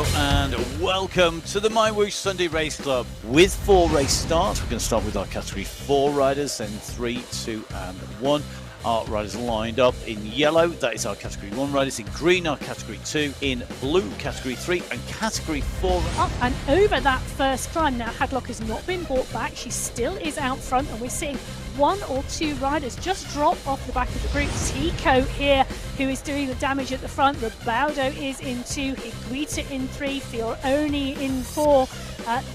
Hello and welcome to the MyWhoosh Sunday Race Club. With 4 race starts, we're going to start with our Category 4 riders, then 3, 2 and 1. Our riders lined up in yellow, that is our Category 1 riders. In green, our Category 2. In blue, Category 3 and Category 4. Up and over that first climb. Now, Hadlock has not been brought back. She still is out front, and we're seeing 1 or 2 riders just drop off the back of the group. Tico here, who is doing the damage at the front. Ribaldo is in 2, Higuita in 3, Fioroni in 4.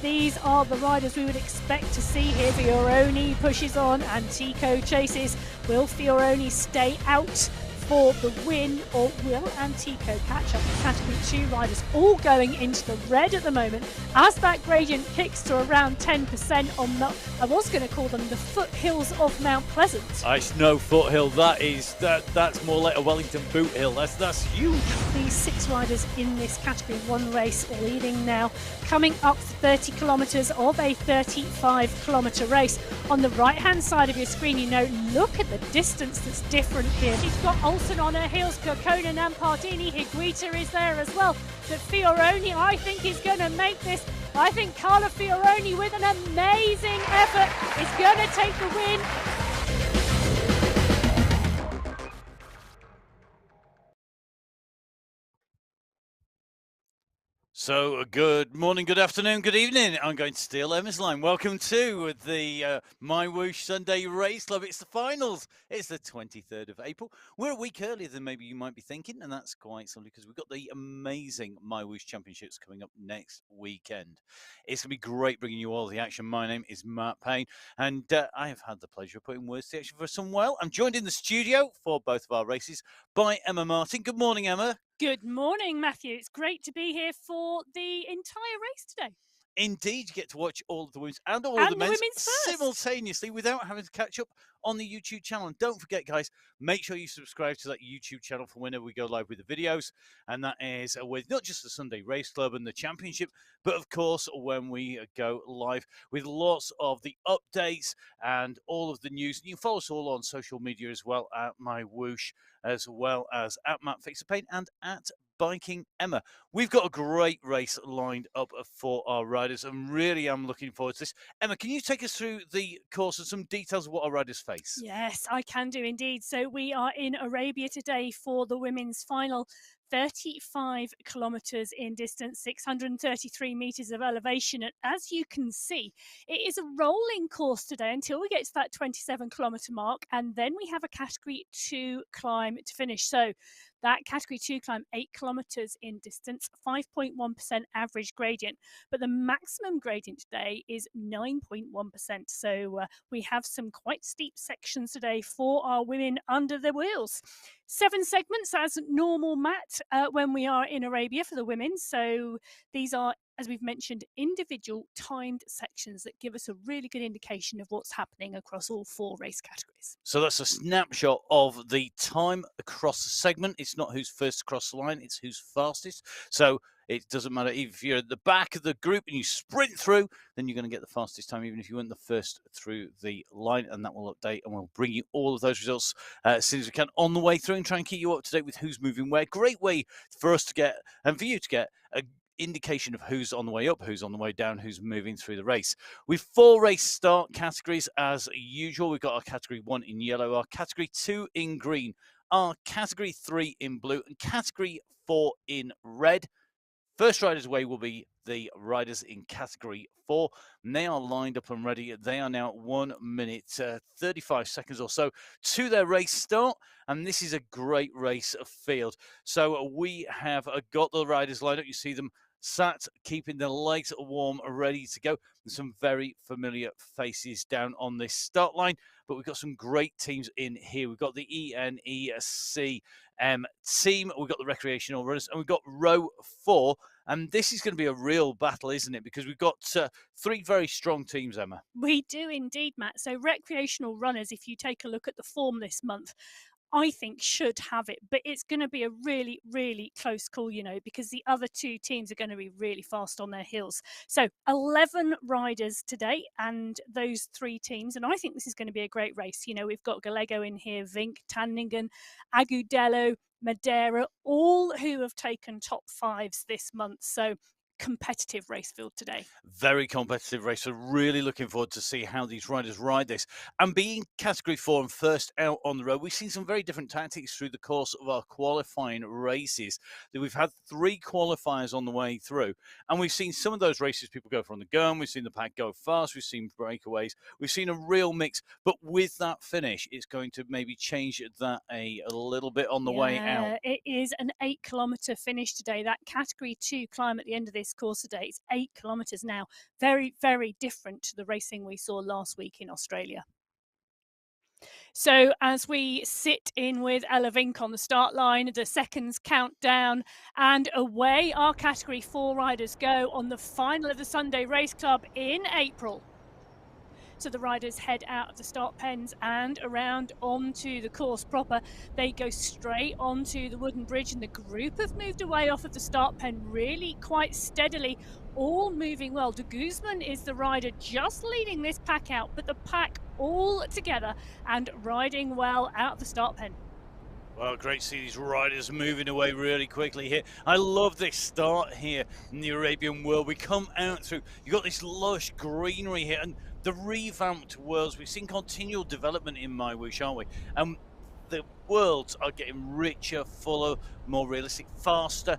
These are the riders we would expect to see here. Fioroni pushes on and Tico chases. Will Fioroni stay out for the win, or will Antico catch up? The Category 2 riders all going into the red at the moment as that gradient kicks to around 10% on I was going to call them the foothills of Mount Pleasant. It's no foothill, that's more like a Wellington boot hill. That's huge. These 6 riders in this Category 1 race leading now, coming up 30 kilometres of a 35-kilometre race. On the right-hand side of your screen, you know, look at the distance that's different here. She's got Olsen on her heels, Kokona and Pardini. Higuita is there as well. But Fioroni, I think, is going to make this. I think Carla Fioroni, with an amazing effort, is going to take the win. So, good morning, good afternoon, good evening. I'm going to steal Emma's line. Welcome to the MyWhoosh Sunday Race Club. It's the finals. It's the 23rd of April. We're a week earlier than maybe you might be thinking, and that's quite simply because we've got the amazing MyWhoosh Championships coming up next weekend. It's going to be great bringing you all the action. My name is Matt Payne, and I have had the pleasure of putting words to action for some while. I'm joined in the studio for both of our races by Emma Martin. Good morning, Emma. Good morning, Matthew. It's great to be here for the entire race today. Indeed, you get to watch all of the women's and all of the men's simultaneously without having to catch up on the YouTube channel. And don't forget, guys, make sure you subscribe to that YouTube channel for whenever we go live with the videos. And that is with not just the Sunday Race Club and the championship, but of course, when we go live with lots of the updates and all of the news. And you can follow us all on social media as well, at MyWhoosh, as well as at Matt Fixer Paint and at Biking Emma. We've got a great race lined up for our riders, and really I'm looking forward to this. Emma, can you take us through the course and some details of what our riders face? Yes, I can do indeed. So we are in Arabia today for the women's final. 35 kilometres in distance, 633 metres of elevation. And as you can see, it is a rolling course today until we get to that 27-kilometre mark. And then we have a Category 2 climb to finish. So that Category 2 climb, 8 kilometres in distance, 5.1% average gradient. But the maximum gradient today is 9.1%. So we have some quite steep sections today for our women under the wheels. 7 segments as normal, Matt, when we are in Arabia for the women. So these are, as we've mentioned, individual timed sections that give us a really good indication of what's happening across all 4 race categories. So that's a snapshot of the time across the segment. It's not who's first across the line, it's who's fastest. So it doesn't matter if you're at the back of the group and you sprint through, then you're going to get the fastest time, even if you weren't the first through the line. And that will update, and we'll bring you all of those results as soon as we can on the way through and try and keep you up to date with who's moving where. Great way for us to get, and for you to get, a indication of who's on the way up, who's on the way down, who's moving through the race. We've 4 race start categories as usual. We've got our Category 1 in yellow, our Category 2 in green, our Category 3 in blue, and Category 4 in red. First riders away will be the riders in Category 4, and they are lined up and ready. They are now 1 minute 35 seconds or so to their race start, and this is a great race field. So we have got the riders lined up. You see them sat, keeping their legs warm, ready to go. There's some very familiar faces down on this start line, but we've got some great teams in here. We've got the ENEC team, we've got the recreational runners, and we've got row 4. And this is going to be a real battle, isn't it? Because we've got 3 very strong teams, Emma. We do indeed, Matt. So recreational runners, if you take a look at the form this month, I think should have it, but it's going to be a really, really close call, you know, because the other 2 teams are going to be really fast on their heels. So 11 riders today and those 3 teams, and I think this is going to be a great race. You know, we've got Gallego in here, Vink, Tanningen, Agudelo, Madeira, all who have taken top fives this month. So competitive race field today. Very competitive race. So really looking forward to see how these riders ride this. And being category 4 and first out on the road, we've seen some very different tactics through the course of our qualifying races. We've had 3 qualifiers on the way through, and we've seen some of those races people go from the gun. We've seen the pack go fast. We've seen breakaways. We've seen a real mix. But with that finish, it's going to maybe change that a little bit on the way out. It is an 8-kilometre finish today. That category 2 climb at the end of this course today, it's 8 kilometres now. Very, very different to the racing we saw last week in Australia. So as we sit in with Ella Vink on the start line, the seconds count down, and away our category 4 riders go on the final of the Sunday Race Club in April. So the riders head out of the start pens and around onto the course proper. They go straight onto the wooden bridge, and the group have moved away off of the start pen really quite steadily, all moving well. De Guzman is the rider just leading this pack out, but the pack all together and riding well out of the start pen. Well, great to see these riders moving away really quickly here. I love this start here in the Arabian world. We come out through, you've got this lush greenery here, and the revamped worlds. We've seen continual development in MyWhoosh, aren't we? And the worlds are getting richer, fuller, more realistic, faster.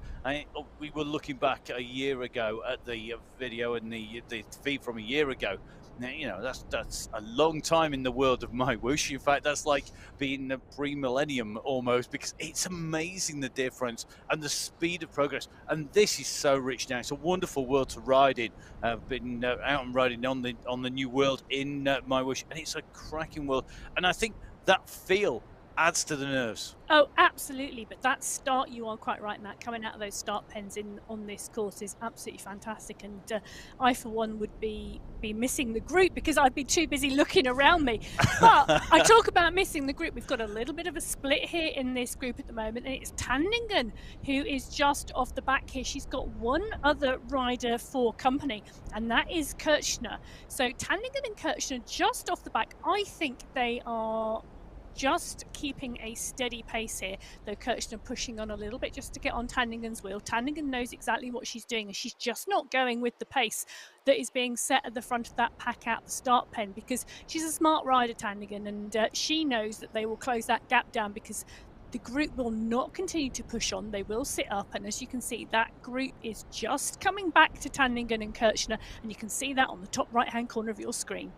We were looking back a year ago at the video and the feed from a year ago. Now, you know, that's a long time in the world of MyWhoosh. In fact, that's like being a pre-millennium almost, because it's amazing the difference and the speed of progress. And this is so rich now. It's a wonderful world to ride in. I've been out and riding on the new world in MyWhoosh, and it's a cracking world. And I think that feel adds to the nerves. Oh, absolutely. But that start, you are quite right, Matt, coming out of those start pens on this course is absolutely fantastic. And I, for one, would be missing the group because I'd be too busy looking around me. But I talk about missing the group. We've got a little bit of a split here in this group at the moment. And it's Tanningen who is just off the back here. She's got one other rider for company, and that is Kirchner. So Tanningen and Kirchner just off the back. I think they are just keeping a steady pace here, though Kirchner pushing on a little bit just to get on Tanningen's wheel. Tanningen knows exactly what she's doing, and she's just not going with the pace that is being set at the front of that pack out the start pen, because she's a smart rider, Tanningen, and she knows that they will close that gap down because the group will not continue to push on. They will sit up, and as you can see, that group is just coming back to Tanningen and Kirchner, and you can see that on the top right-hand corner of your screen.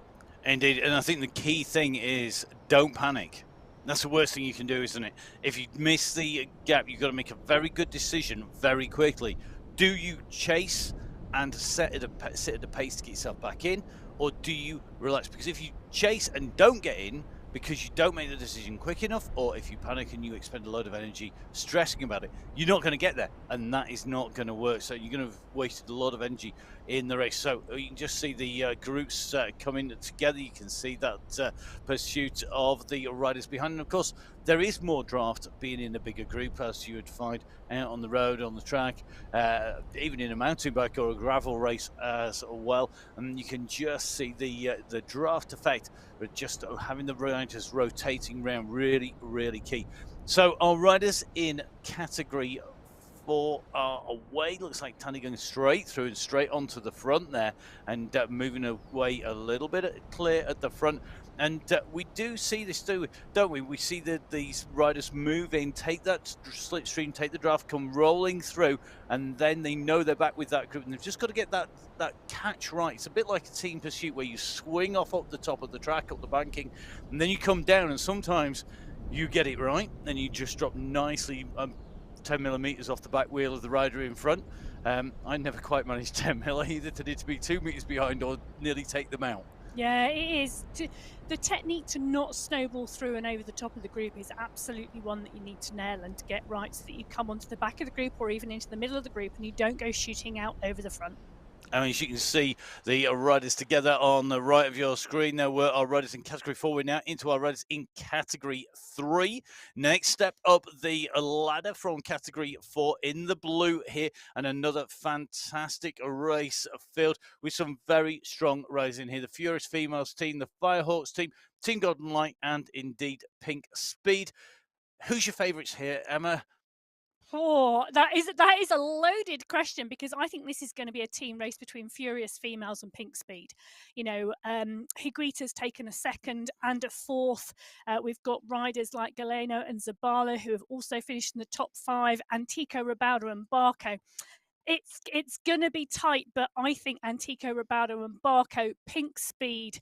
Indeed, and I think the key thing is don't panic. That's the worst thing you can do, isn't it? If you miss the gap, you've got to make a very good decision very quickly. Do you chase and sit at a pace to get yourself back in, or do you relax? Because if you chase and don't get in because you don't make the decision quick enough, or if you panic and you expend a load of energy stressing about it, you're not going to get there, and that is not going to work. So you're going to have wasted a lot of energy in the race. So you can just see the groups coming together. You can see that pursuit of the riders behind. And of course, there is more draft being in a bigger group, as you would find out on the road, on the track, even in a mountain bike or a gravel race as well. And you can just see the draft effect, but just having the riders rotating around, really, really key. So our riders in category 4 are away. Looks like Tanningen straight through and straight onto the front there, and moving away a little bit clear at the front. And we do see this too, don't we? We see these riders move in, take that slipstream, take the draft, come rolling through, and then they know they're back with that group, and they've just got to get that catch right. It's a bit like a team pursuit where you swing off up the top of the track, up the banking, and then you come down, and sometimes you get it right, and you just drop nicely 10 millimeters off the back wheel of the rider in front. I never quite managed 10 mil. I either needed to be 2 meters behind or nearly take them out. Yeah, it is. The technique to not snowball through and over the top of the group is absolutely one that you need to nail and to get right, so that you come onto the back of the group or even into the middle of the group and you don't go shooting out over the front. And as you can see, the riders together on the right of your screen, there were our riders in category 4. We're now into our riders in category 3. Next step up the ladder from category 4 in the blue here, and another fantastic race field with some very strong riders in here. The Furious Females team, the Firehawks team, Team Golden Light, and indeed Pink Speed. Who's your favourites here, Emma? Oh, that is a loaded question because I think this is going to be a team race between Furious Females and Pink Speed. You know, Higuita's taken a second and a fourth. We've got riders like Galeno and Zabala who have also finished in the top five. Antico, Ribaldo, and Barco. It's gonna be tight, but I think Antico, Ribaldo, and Barco, Pink Speed,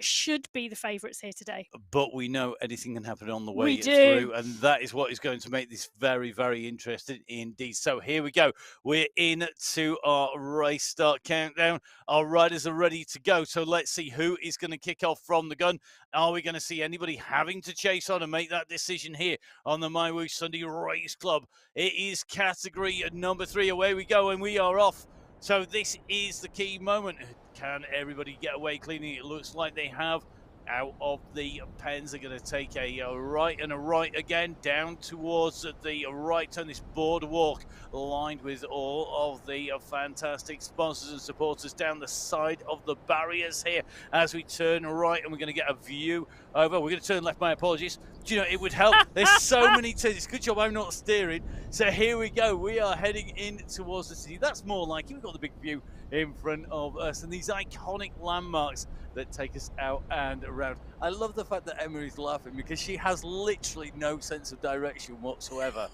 should be the favourites here today. But we know anything can happen on the We way do. through, and that is what is going to make this very, very interesting indeed. So here we go. We're into our race start countdown. Our riders are ready to go. So let's see who is going to kick off from the gun. Are we going to see anybody having to chase on and make that decision here on the MyWhoosh Sunday Race Club? It is category number 3. Away we go, and we are off. So this is the key moment. Can everybody get away cleanly? It looks like they have. Out of the pens, they're going to take a right and a right again, down towards the right on this boardwalk, lined with all of the fantastic sponsors and supporters down the side of the barriers here as we turn right, and we're going to get a view over. We're going to turn left, my apologies. Do you know, it would help. There's so many turns. It's a good job I'm not steering. So here we go. We are heading in towards the city. That's more like it. We've got the big view in front of us and these iconic landmarks that take us out and around. I love the fact that Emma is laughing because she has literally no sense of direction whatsoever.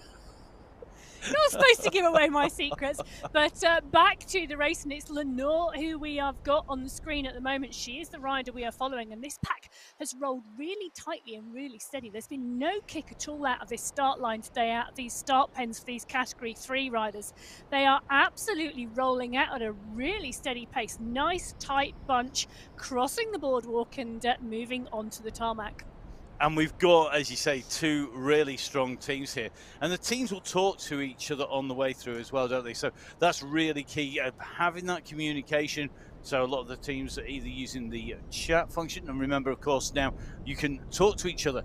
Not supposed to give away my secrets, but back to the race, and it's Lenore who we have got on the screen at the moment. She is the rider we are following, and this pack has rolled really tightly and really steady. There's been no kick at all out of this start line today, out of these start pens for these Category 3 riders. They are absolutely rolling out at a really steady pace. Nice, tight bunch, crossing the boardwalk and moving onto the tarmac. And we've got, as you say, 2 really strong teams here. And the teams will talk to each other on the way through as well, don't they? So that's really key, having that communication. So a lot of the teams are either using the chat function. And remember, of course, now you can talk to each other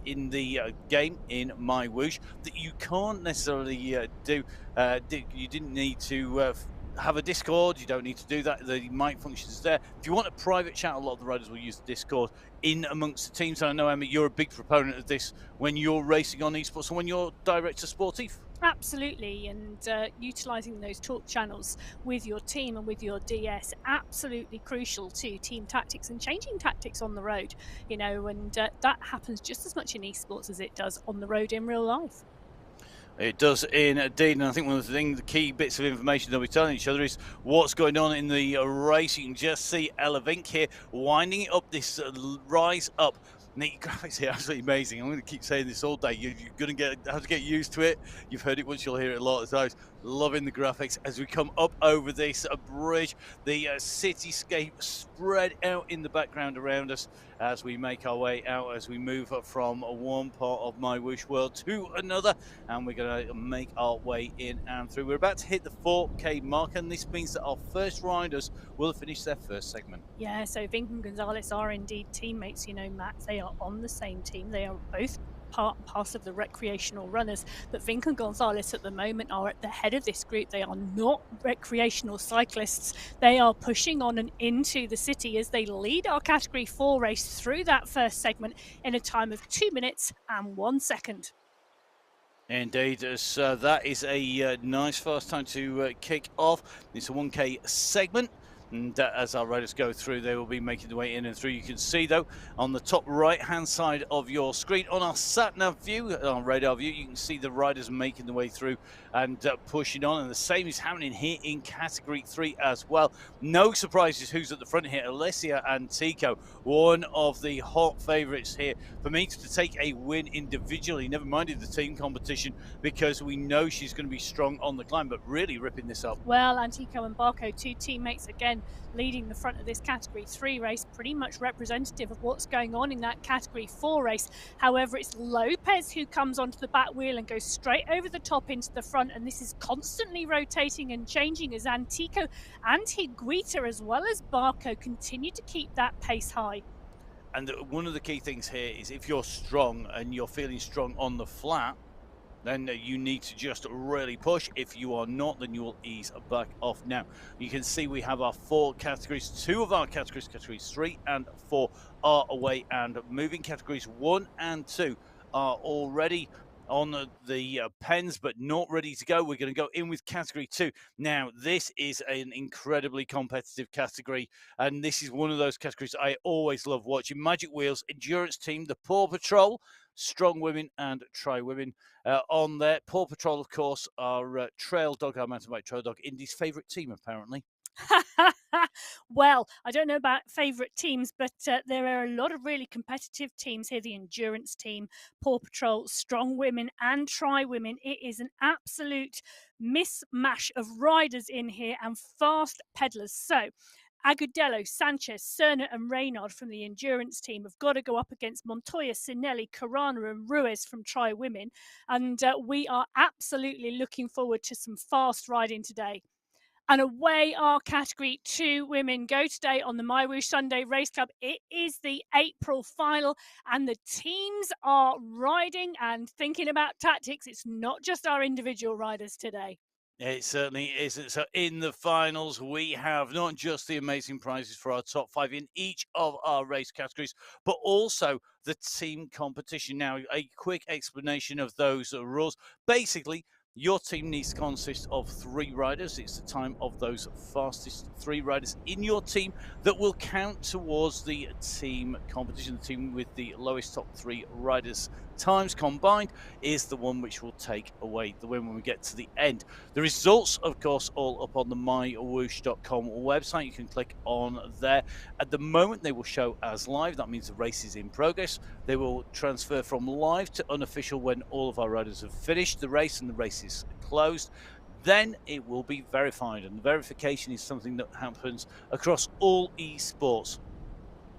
in the game in MyWhoosh that you can't necessarily do. You didn't need to have a Discord. You don't need to do that. The mic function is there. If you want a private chat, a lot of the riders will use the Discord in amongst the teams. And I know, Emma, you're a big proponent of this when you're racing on esports and when you're director sportif. Absolutely, and utilising those talk channels with your team and with your DS, absolutely crucial to team tactics and changing tactics on the road, you know, and that happens just as much in esports as it does on the road in real life. It does indeed, and I think one of the key bits of information they'll be telling each other is what's going on in the race. You can just see Ella Vink here winding it up this rise up. The graphics here are absolutely amazing. I'm going to keep saying this all day. You're going to have to get used to it. You've heard it once, you'll hear it a lot of times. Loving the graphics as we come up over this bridge. The cityscape spread out in the background around us as we make our way out, as we move from one part of MyWhoosh world to another, and we're going to make our way in and through. We're about to hit the 4K mark, and this means that our first riders will have finished their first segment. Yeah, so Vink and Gonzalez are indeed teammates, you know, Matt. They are on the same team. They are both part and parcel of the recreational runners, but Vink and Gonzalez at the moment are at the head of this group. They are not recreational cyclists. They are pushing on and into the city as they lead our Category 4 race through that first segment in a time of 2 minutes and 1 second. Indeed, so that is a nice fast time to kick off. It's a 1K segment. And as our riders go through, they will be making their way in and through. You can see, though, on the top right-hand side of your screen, on our sat-nav view, on radar view, you can see the riders making their way through and pushing on. And the same is happening here in Category 3 as well. No surprises who's at the front here. Alessia Antico, one of the hot favourites here for me to take a win individually. Never minded the team competition because we know she's going to be strong on the climb, but really ripping this up. Well, Antico and Barco, 2 teammates again, leading the front of this Category 3 race, pretty much representative of what's going on in that Category 4 race. However, it's Lopez who comes onto the back wheel and goes straight over the top into the front, and this is constantly rotating and changing as Antico and Higuita as well as Barco continue to keep that pace high. And one of the key things here is if you're strong and you're feeling strong on the flat, then you need to just really push. If you are not, then you will ease back off. Now, you can see we have our 4 categories. 2 of our categories, categories 3 and 4, are away and moving. Categories 1 and 2 are already on the pens, but not ready to go. We're going to go in with category 2. Now, this is an incredibly competitive category, and this is one of those categories I always love watching. Magic Wheels, Endurance Team, the Paw Patrol, Strong Women, and Tri Women on there. Paw Patrol, of course, are trail dog, our mountain bike trail dog, Indy's favourite team, apparently. Well, I don't know about favourite teams, but there are a lot of really competitive teams here. The Endurance Team, Paw Patrol, Strong Women, and Tri Women. It is an absolute mismatch of riders in here and fast pedalers. So, Agudelo, Sanchez, Cerner, and Reynard from the Endurance Team have got to go up against Montoya, Sinelli, Carana, and Ruiz from Tri Women. And we are absolutely looking forward to some fast riding today. And away our category 2 women go today on the MyWhoosh Sunday Race Club. It is the April final, and the teams are riding and thinking about tactics. It's not just our individual riders today. It certainly isn't. So in the finals, we have not just the amazing prizes for our top 5 in each of our race categories, but also the team competition. Now, a quick explanation of those rules. Basically, your team needs to consist of 3 riders. It's the time of those fastest 3 riders in your team that will count towards the team competition. The team with the lowest top 3 riders times combined is the one which will take away the win when we get to the end. The results, of course, all up on the mywhoosh.com website. You can click on there. At the moment, they will show as live. That means the race is in progress. They will transfer from live to unofficial when all of our riders have finished the race and the race is closed. Then it will be verified, and the verification is something that happens across all esports.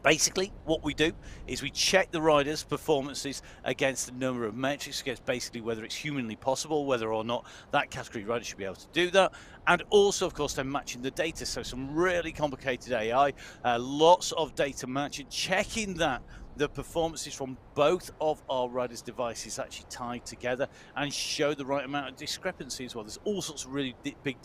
Basically, what we do is we check the riders' performances against a number of metrics, against basically whether it's humanly possible, whether or not that category rider should be able to do that, and also, of course, then matching the data. So some really complicated AI, lots of data matching, checking that the performances from both of our riders' devices actually tied together and show the right amount of discrepancy as well. There's all sorts of really big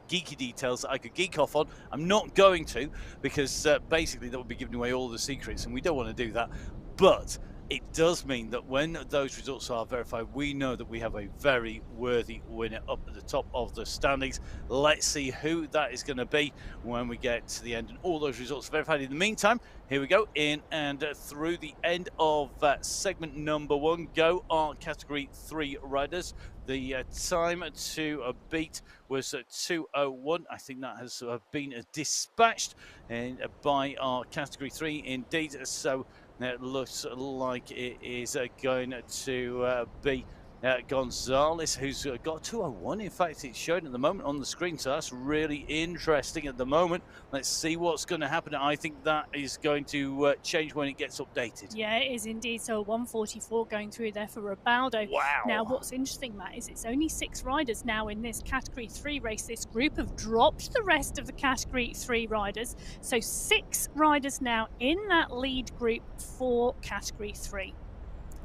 geeky details that I could geek off on. I'm not going to, because basically that would be giving away all the secrets, and we don't want to do that. But it does mean that when those results are verified, we know that we have a very worthy winner up at the top of the standings. Let's see who that is going to be when we get to the end and all those results verified. In the meantime, here we go, in and through the end of segment number 1 go our category 3 riders. The time to beat was 2:01. I think that has been dispatched by our category 3 indeed. So it looks like it is going to be Gonzalez, who's got 2:01. In fact, it's showing at the moment on the screen, so that's really interesting at the moment. Let's see what's going to happen. I think that is going to change when it gets updated. Yeah, it is indeed. So 144 going through there for Ribaldo. Wow. Now, what's interesting, Matt, is it's only 6 riders now in this Category 3 race. This group have dropped the rest of the Category 3 riders. So 6 riders now in that lead group for Category 3.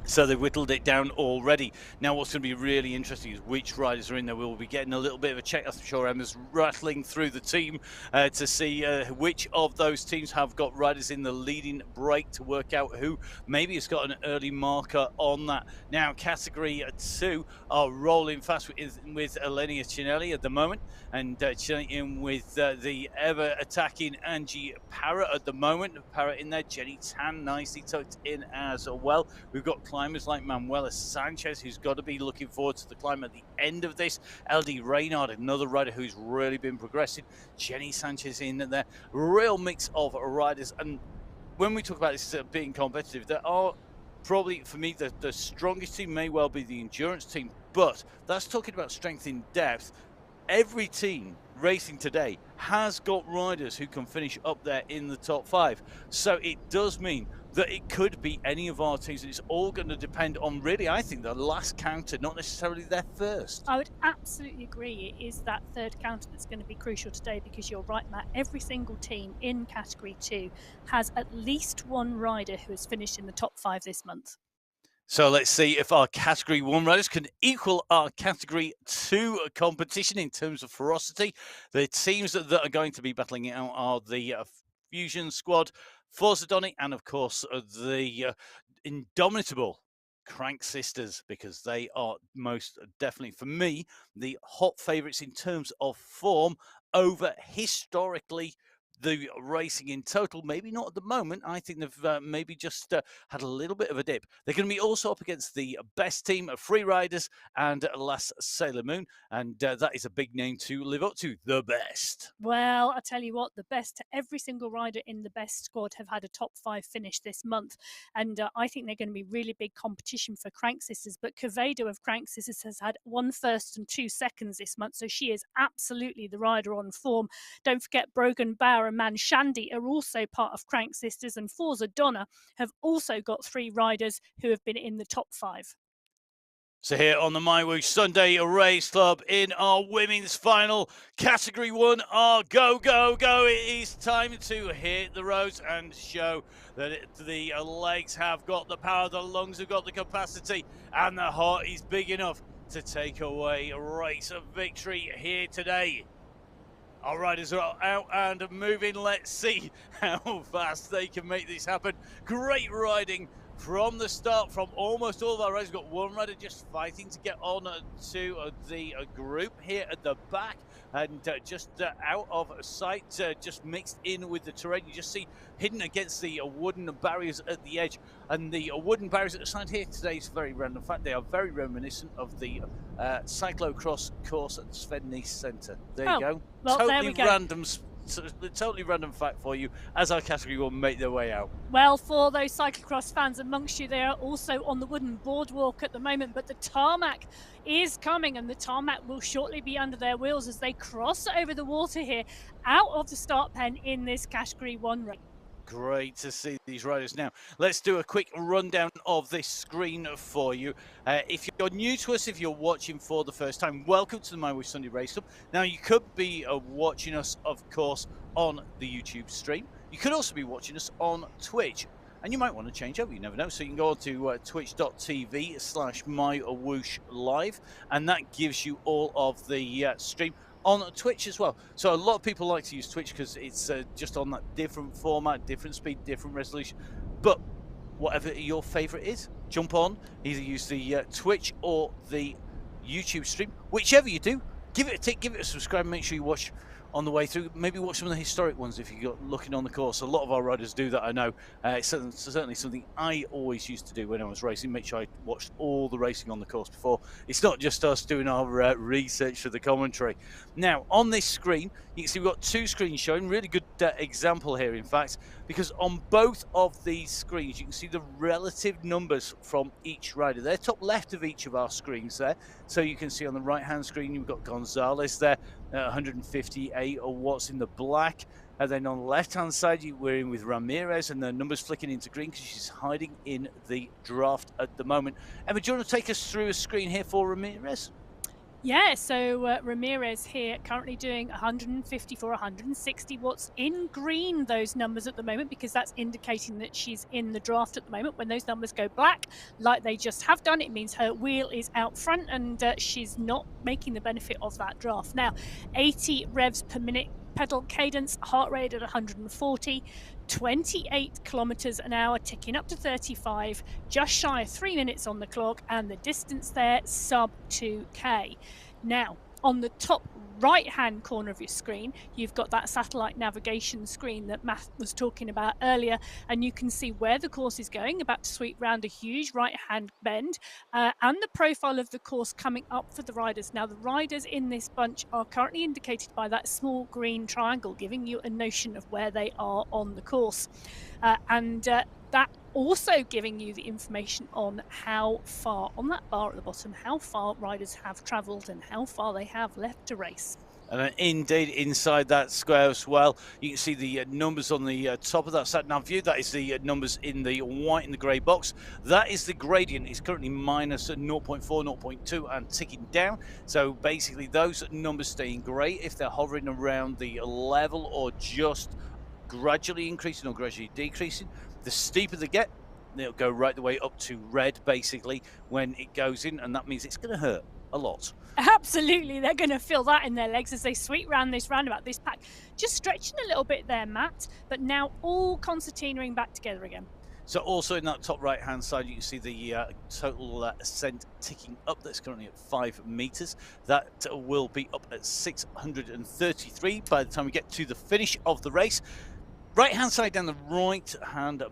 So they've whittled it down already. Now what's going to be really interesting is which riders are in there. We'll be getting a little bit of a check. I'm sure Emma's rattling through the team to see which of those teams have got riders in the leading break to work out who maybe has got an early marker on that. Now category 2 are rolling fast with Elenia Cinelli at the moment, and Cinelli in with the ever attacking Angie Parrott at the moment. Parrott in there, Jenny Tan nicely tucked in as well. We've got climbers like Manuela Sanchez, who's got to be looking forward to the climb at the end of this. LD Reynard, another rider who's really been progressing. Jenny Sanchez in there. Real mix of riders. And when we talk about this being competitive, there are probably, for me, the strongest team may well be the endurance team. But that's talking about strength in depth. Every team racing today has got riders who can finish up there in the top 5. So it does mean that it could be any of our teams. It's all going to depend on, really, I think, the last counter, not necessarily their first. I would absolutely agree. It is that third counter that's going to be crucial today, because you're right, Matt. Every single team in Category 2 has at least one rider who has finished in the top 5 this month. So let's see if our Category 1 riders can equal our Category 2 competition in terms of ferocity. The teams that are going to be battling it out are the Fusion Squad, Forza Donny, and of course the Indomitable Crank Sisters, because they are most definitely, for me, the hot favourites in terms of form over historically the racing in total. Maybe not at the moment. I think they've maybe just had a little bit of a dip. They're going to be also up against the best team of Free Riders and Last Sailor Moon, and that is a big name to live up to. The best. Well, I tell you what, the best, every single rider in the best squad have had a top 5 finish this month. And I think they're going to be really big competition for Crank Sisters. But Quevedo of Crank Sisters has had 1 first and 2 seconds this month. So she is absolutely the rider on form. Don't forget Brogan Bauer and Man Shandy are also part of Crank Sisters. And Forza Donna have also got 3 riders who have been in the top 5. So here on the MyWhoosh Sunday Race Club in our women's final, Category 1, our go, go, go. It is time to hit the roads and show that the legs have got the power, the lungs have got the capacity, and the heart is big enough to take away a race of victory here today. Our riders are out and moving. Let's see how fast they can make this happen. Great riding from the start from almost all of our riders. We've got one rider just fighting to get on to the group here at the back, and just out of sight, just mixed in with the terrain. You just see hidden against the wooden barriers at the edge, and the wooden barriers at the side here today is very random. In fact, they are very reminiscent of the cyclocross course at Sven Nys Centre. There you go. Well, totally there we go. random. Totally random fact for you as our category will make their way out. Well, for those cyclocross fans amongst you, they are also on the wooden boardwalk at the moment, but the tarmac is coming, and the tarmac will shortly be under their wheels as they cross over the water here out of the start pen in this Category 1 race. Great to see these riders. Now, let's do a quick rundown of this screen for you. If you're new to us, if you're watching for the first time, welcome to the MyWhoosh Sunday Race Club. Now, you could be watching us, of course, on the YouTube stream. You could also be watching us on Twitch. And you might want to change over, you never know. So you can go on to twitch.tv/MyWhoosh live, and that gives you all of the stream on Twitch as well. So a lot of people like to use Twitch because it's just on that different format, different speed, different resolution. But whatever your favorite is, jump on, either use the Twitch or the YouTube stream. Whichever you do, give it a tick, give it a subscribe, make sure you watch on the way through. Maybe watch some of the historic ones if you're looking on the course. A lot of our riders do that, I know. It's certainly something I always used to do when I was racing, make sure I watched all the racing on the course before. It's not just us doing our research for the commentary. Now, on this screen, you can see we've got 2 screens showing. Really good example here, in fact, because on both of these screens, you can see the relative numbers from each rider. They're top left of each of our screens there. So you can see on the right-hand screen, you've got Gonzalez there, 158 watts in the black. And then on the left-hand side, we're in with Ramirez, and the numbers flicking into green because she's hiding in the draft at the moment. Emma, do you want to take us through a screen here for Ramirez? Yeah, so Ramirez here currently doing 154, 160 watts in green, those numbers at the moment, because that's indicating that she's in the draft at the moment. When those numbers go black, like they just have done, it means her wheel is out front and she's not making the benefit of that draft. Now, 80 revs per minute pedal cadence, heart rate at 140, 28 kilometers an hour, ticking up to 35, just shy of 3 minutes on the clock, and the distance there sub 2k. Now, on the top right hand corner of your screen, you've got that satellite navigation screen that Matt was talking about earlier, and you can see where the course is going, about to sweep round a huge right hand bend, and the profile of the course coming up for the riders. Now, the riders in this bunch are currently indicated by that small green triangle, giving you a notion of where they are on the course, and that also giving you the information on how far, on that bar at the bottom, how far riders have travelled and how far they have left to race. And indeed, inside that square as well, you can see the numbers on the top of that sat-nav view. That is the numbers in the white and the grey box. That is the gradient. It's currently minus 0.4, 0.2 and ticking down. So basically, those numbers stay in grey if they're hovering around the level or just gradually increasing or gradually decreasing. The steeper they get, they'll go right the way up to red, basically, when it goes in, and that means it's going to hurt a lot. Absolutely, they're going to feel that in their legs as they sweep round this roundabout. This pack just stretching a little bit there, Matt, but now all concertinaing back together again. So also in that top right hand side, you can see the total ascent ticking up. That's currently at 5 meters. That will be up at 633 by the time we get to the finish of the race. Right hand side down the right hand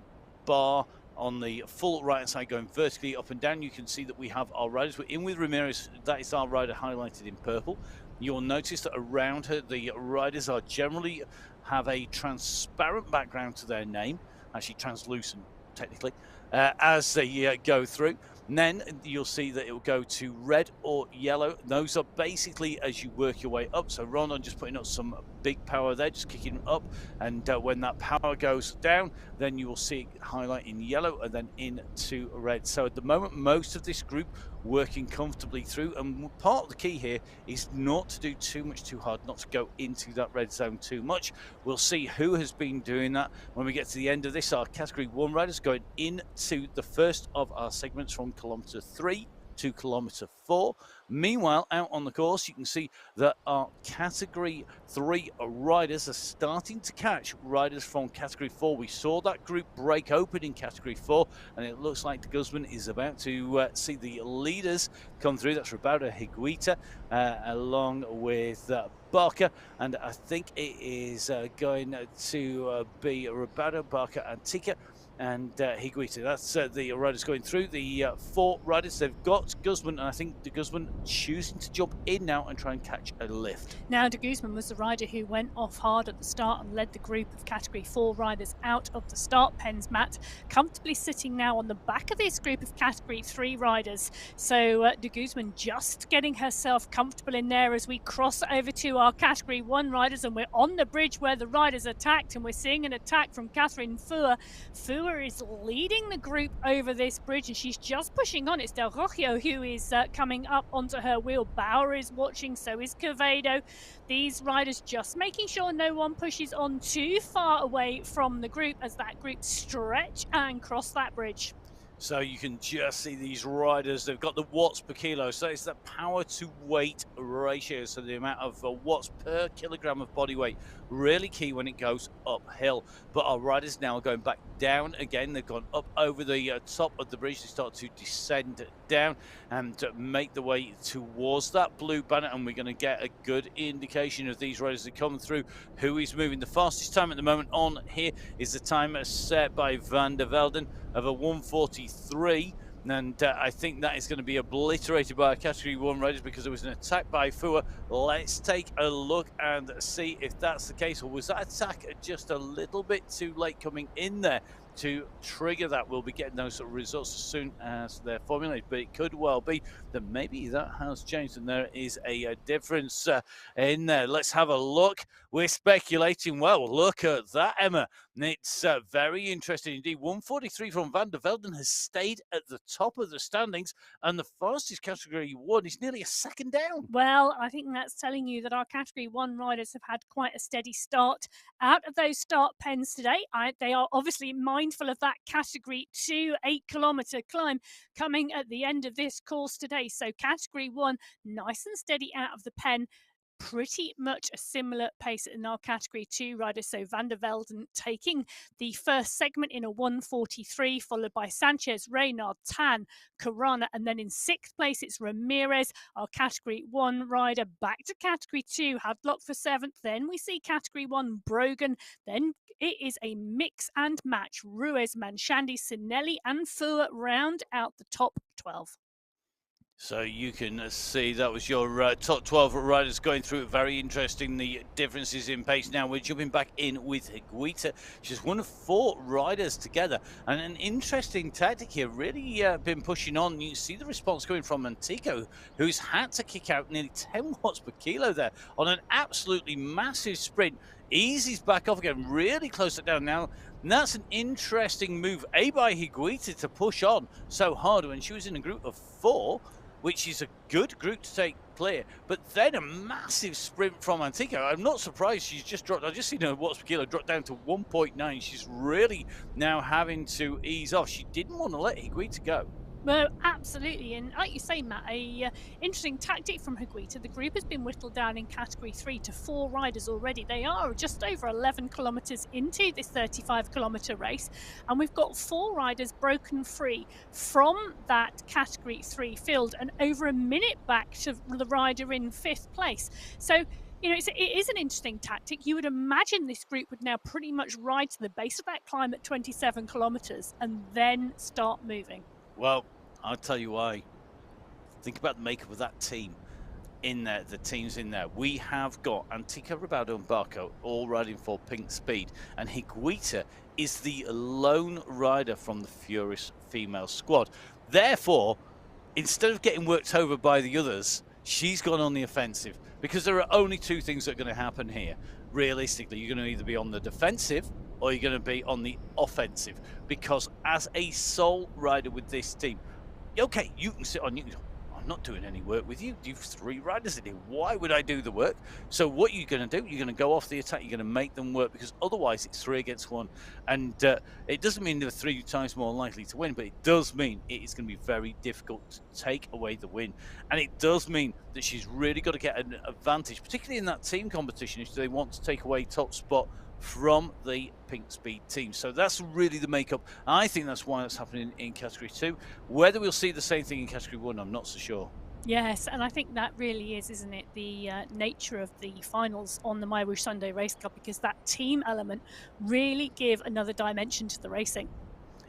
bar on the full right hand side going vertically up and down, you can see that we have our riders. We're in with Ramirez. That is our rider highlighted in purple. You'll notice that around her, the riders are generally have a transparent background to their name, actually translucent technically, as they go through. And then you'll see that it will go to red or yellow. Those are basically as you work your way up. So Ron, I'm just putting up some big power there, just kicking up. And when that power goes down, then you will see it highlight in yellow and then into red. So at the moment, most of this group working comfortably through. And part of the key here is not to do too much too hard, not to go into that red zone too much. We'll see who has been doing that when we get to the end of this. Our category 1 riders going into the first of our segments from kilometer 3 to kilometer 4. Meanwhile, out on the course, you can see that our category 3 riders are starting to catch riders from category 4. We saw that group break open in category 4, and it looks like the Guzman is about to see the leaders come through. That's Roberto Higuita along with Barker, and I think it is going to be Roberto, Barker and Tika and Higuita. That's the riders going through. The 4 riders, they've got Guzman, and I think the Guzman choosing to jump in now and try and catch a lift. Now, de Guzman was the rider who went off hard at the start and led the group of category 4 riders out of the start pens, Matt, comfortably sitting now on the back of this group of category 3 riders. So de Guzman just getting herself comfortable in there as we cross over to our category 1 riders, and we're on the bridge where the riders attacked, and we're seeing an attack from Catherine Fua. Fua is leading the group over this bridge, and she's just pushing on. It's Del Rocio who is coming up onto her wheel. Bauer is watching, so is Quevedo. These riders just making sure no one pushes on too far away from the group as that group stretch and cross that bridge. So you can just see these riders, they've got the watts per kilo. So it's the power to weight ratio. So the amount of watts per kilogram of body weight, really key when it goes uphill. But our riders now are going back down again. They've gone up over the top of the bridge. They start to descend down and make the way towards that blue banner. And we're going to get a good indication of these riders that come through. Who is moving the fastest time at the moment on here is the time set by Van der Velden of a 1:43, and I think that is going to be obliterated by our category 1 riders because there was an attack by Fua. Let's take a look and see if that's the case, or was that attack just a little bit too late coming in there to trigger that? We'll be getting those sort of results as soon as they're formulated, but it could well be that maybe that has changed and there is a difference in there. Let's have a look. We're speculating. Well, look at that, Emma. It's very interesting indeed. 1:43 from Van der Velden has stayed at the top of the standings, and the fastest category 1 is nearly a second down. Well, I think that's telling you that our category 1 riders have had quite a steady start out of those start pens today. They are obviously mindful of that category 2 8-kilometer climb coming at the end of this course today. So category 1 nice and steady out of the pen. Pretty much a similar pace in our category 2 riders. So Van der Velden taking the first segment in a 1:43, followed by Sanchez, Reynard, Tan, Corona, and then in 6th place it's Ramirez, our category 1 rider. Back to category 2, Hadlock for 7th. Then we see category 1 Brogan. Then it is a mix and match. Ruiz, Manshandi, Sinelli, and Fua round out the top 12. So you can see that was your top 12 riders going through it. Very interesting, the differences in pace. Now we're jumping back in with Higuita. She's one of 4 riders together. And an interesting tactic here, really been pushing on. You see the response coming from Antico, who's had to kick out nearly 10 watts per kilo there on an absolutely massive sprint. Eases back off again, really close it down now. And that's an interesting move, by Higuita to push on so hard when she was in a group of 4, which is a good group to take clear, but then a massive sprint from Antico. I'm not surprised she's just dropped. I've just seen her watts per kilo drop down to 1.9. She's really now having to ease off. She didn't want to let Higuita go. Well, absolutely. And like you say, Matt, a interesting tactic from Higuita. The group has been whittled down in category 3 to 4 riders already. They are just over 11 kilometres into this 35-kilometre race. And we've got 4 riders broken free from that category 3 field and over a minute back to the rider in 5th place. So, it is an interesting tactic. You would imagine this group would now pretty much ride to the base of that climb at 27 kilometres and then start moving. Well, I'll tell you why. Think about the makeup of that team in there, the teams in there. We have got Antica, Ribaldo, and Barco all riding for Pink Speed, and Higuita is the lone rider from the Furious female squad. Therefore, instead of getting worked over by the others, she's gone on the offensive, because there are only two things that are going to happen here. Realistically, you're going to either be on the defensive or you're going to be on the offensive, because as a sole rider with this team, okay, you can sit on, I'm not doing any work with you. You've 3 riders in here. Why would I do the work? So what you're going to do, you're going to go off the attack. You're going to make them work, because otherwise it's 3 against 1. And it doesn't mean they're 3 times more likely to win, but it does mean it is going to be very difficult to take away the win. And it does mean that she's really got to get an advantage, particularly in that team competition, if they want to take away top spot from the Pink Speed team. So that's really the makeup. I think that's why that's happening in category 2. Whether we'll see the same thing in category 1, I'm not so sure. Yes, and I think that really is, isn't it, the nature of the finals on the MyWhoosh Sunday Race Cup, because that team element really give another dimension to the racing.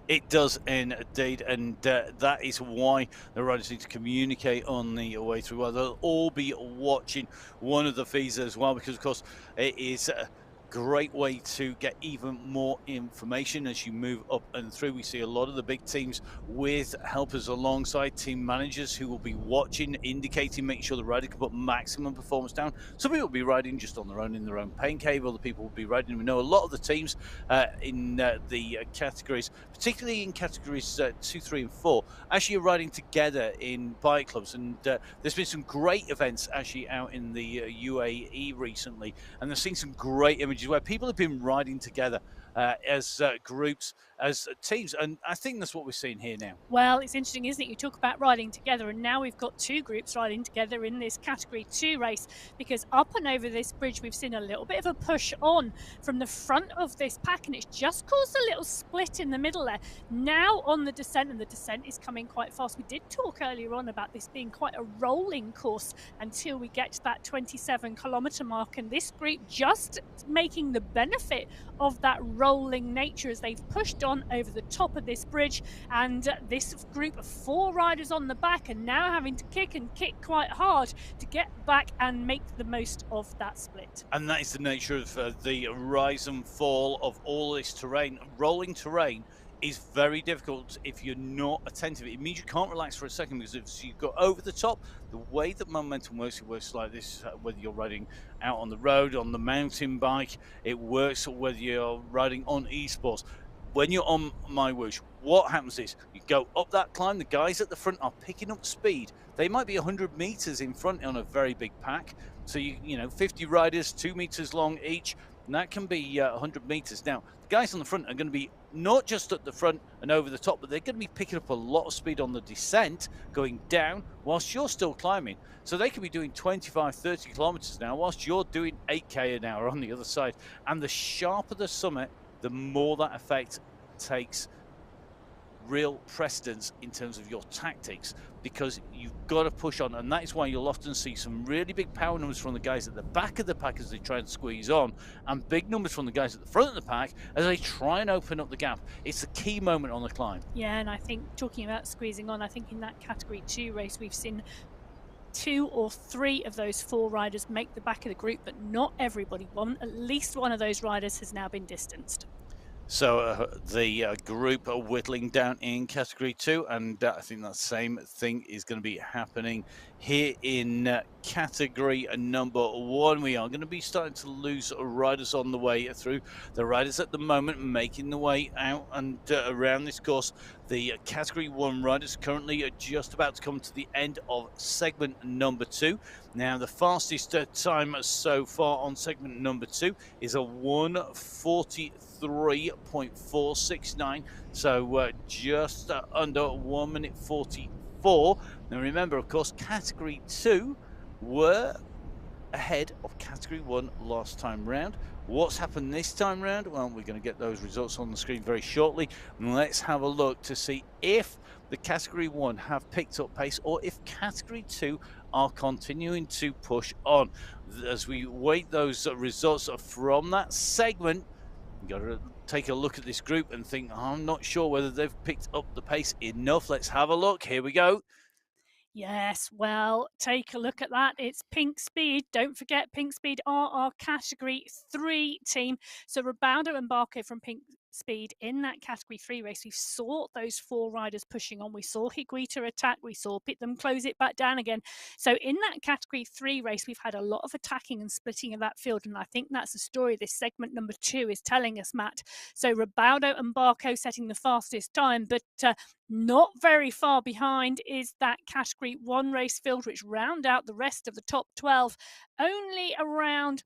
It does indeed, and that is why the riders need to communicate on the way through. Well, they'll all be watching one of the feeds as well, because of course it is great way to get even more information as you move up and through. We see a lot of the big teams with helpers alongside team managers who will be watching, indicating, making sure the rider can put maximum performance down. Some people will be riding just on their own in their own pain cave. Other people will be riding. We know a lot of the teams in the categories, particularly in categories 2, 3, and 4, actually are riding together in bike clubs. And there's been some great events actually out in the UAE recently, and they've seen some great images where people have been riding together as groups, as teams, and I think that's what we're seeing here now. Well, it's interesting, isn't it? You talk about riding together, and now we've got 2 groups riding together in this category 2 race, because up and over this bridge we've seen a little bit of a push on from the front of this pack, and it's just caused a little split in the middle there. Now on the descent, and the descent is coming quite fast. We did talk earlier on about this being quite a rolling course until we get to that 27-kilometre mark, and this group just making the benefit of that rolling nature as they've pushed on over the top of this bridge, and this group of 4 riders on the back are now having to kick quite hard to get back and make the most of that split. And that is the nature of the rise and fall of all this terrain. Rolling terrain is very difficult if you're not attentive. It means you can't relax for a second, because if you go over the top, the way that momentum works, it works like this, whether you're riding out on the road, on the mountain bike, it works whether you're riding on esports. When you're on MyWhoosh, what happens is you go up that climb, the guys at the front are picking up speed. They might be 100 meters in front on a very big pack. So you know, 50 riders, 2 meters long each, and that can be 100 meters. Now, the guys on the front are going to be not just at the front and over the top, but they're going to be picking up a lot of speed on the descent, going down whilst you're still climbing. So they could be doing 25, 30 kilometers now whilst you're doing 8K an hour on the other side. And the sharper the summit, the more that effect takes real precedence in terms of your tactics, because you've got to push on. And that is why you'll often see some really big power numbers from the guys at the back of the pack as they try and squeeze on, and big numbers from the guys at the front of the pack as they try and open up the gap. It's a key moment on the climb. Yeah, and I think, talking about squeezing on, I think in that category 2 race we've seen 2 or 3 of those 4 riders make the back of the group, but not everybody. At least one of those riders has now been distanced. So the group are whittling down in category 2, and I think that same thing is going to be happening here in category number 1. We are going to be starting to lose riders on the way through. The riders at the moment making the way out and around this course. The category 1 riders currently are just about to come to the end of segment number 2. Now, the fastest time so far on segment number 2 is a 1:43.469. So just under 1 minute 44. Now remember, of course, category 2 were ahead of category 1 last time round. What's happened this time round? Well, we're going to get those results on the screen very shortly. And let's have a look to see if the category 1 have picked up pace or if category 2 are continuing to push on. As we wait those results from that segment, you've got to take a look at this group and think, I'm not sure whether they've picked up the pace enough. Let's have a look. Here we go. Yes, well, take a look at that. It's Pink Speed. Don't forget, Pink Speed are our category 3 team. So Rebaudo and Barco from Pink Speed in that category 3 race. We saw those 4 riders pushing on. We saw Higuita attack. We saw them close it back down again. So in that category 3 race, we've had a lot of attacking and splitting of that field. And I think that's the story this segment number 2 is telling us, Matt. So Rebaudo and Barco setting the fastest time, but not very far behind is that category 1 race field, which round out the rest of the top 12, only around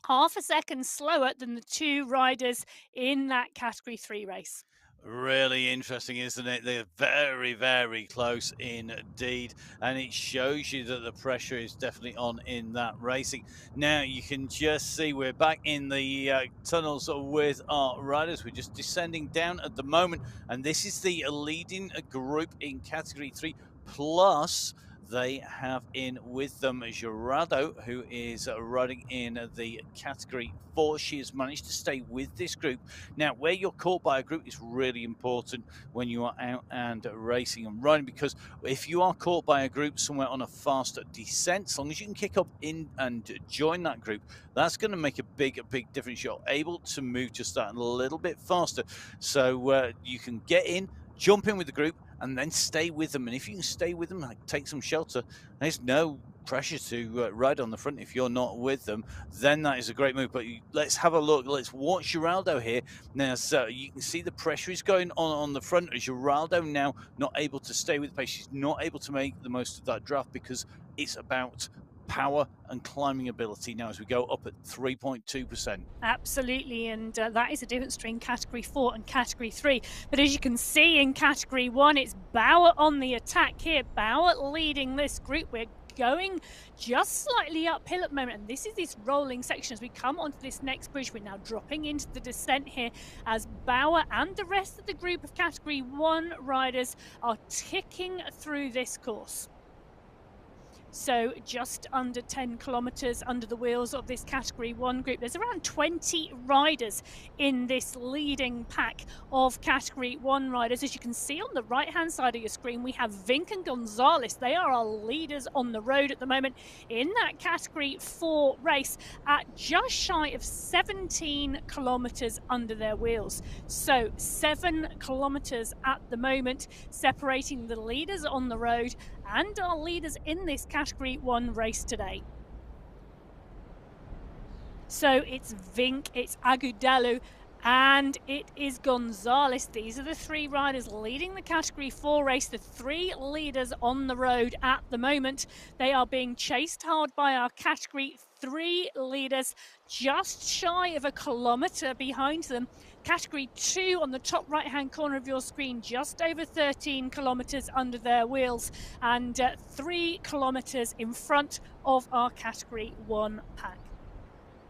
half a second slower than the 2 riders in that category 3 race. Really interesting, isn't it? They're very, very close indeed. And it shows you that the pressure is definitely on in that racing. Now, you can just see we're back in the tunnels with our riders. We're just descending down at the moment. And this is the leading group in category 3. Plus, they have in with them Gerardo, who is riding in the category 4. She has managed to stay with this group. Now, where you're caught by a group is really important when you are out and racing and riding, because if you are caught by a group somewhere on a fast descent, as long as you can kick up in and join that group, that's going to make a big difference. You're able to move just that a little bit faster. So you can get in, jump in with the group, and then stay with them. And if you can stay with them, like take some shelter, there's no pressure to ride on the front if you're not with them, then that is a great move. But let's have a look. Let's watch Geraldo here. Now, so you can see the pressure is going on the front. Geraldo now not able to stay with the pace. She's not able to make the most of that draft because it's about power and climbing ability now as we go up at 3.2%. Absolutely, and that is a difference between category 4 and category 3. But as you can see in category 1, it's Bauer on the attack here. Bauer leading this group. We're going just slightly uphill at the moment, and this is this rolling section. As we come onto this next bridge, we're now dropping into the descent here as Bauer and the rest of the group of category 1 riders are ticking through this course. So just under 10 kilometres under the wheels of this category 1 group. There's around 20 riders in this leading pack of category 1 riders. As you can see on the right hand side of your screen, we have Vink and Gonzalez. They are our leaders on the road at the moment in that category 4 race at just shy of 17 kilometres under their wheels. So 7 kilometres at the moment separating the leaders on the road and our leaders in this category 1 race today. So it's Vink, it's Agudelo, and it is Gonzalez. These are the 3 riders leading the category 4 race, the 3 leaders on the road at the moment. They are being chased hard by our category 3 leaders, just shy of a kilometre behind them. Category 2 on the top right hand corner of your screen, just over 13 kilometres under their wheels, and 3 kilometres in front of our category 1 pack.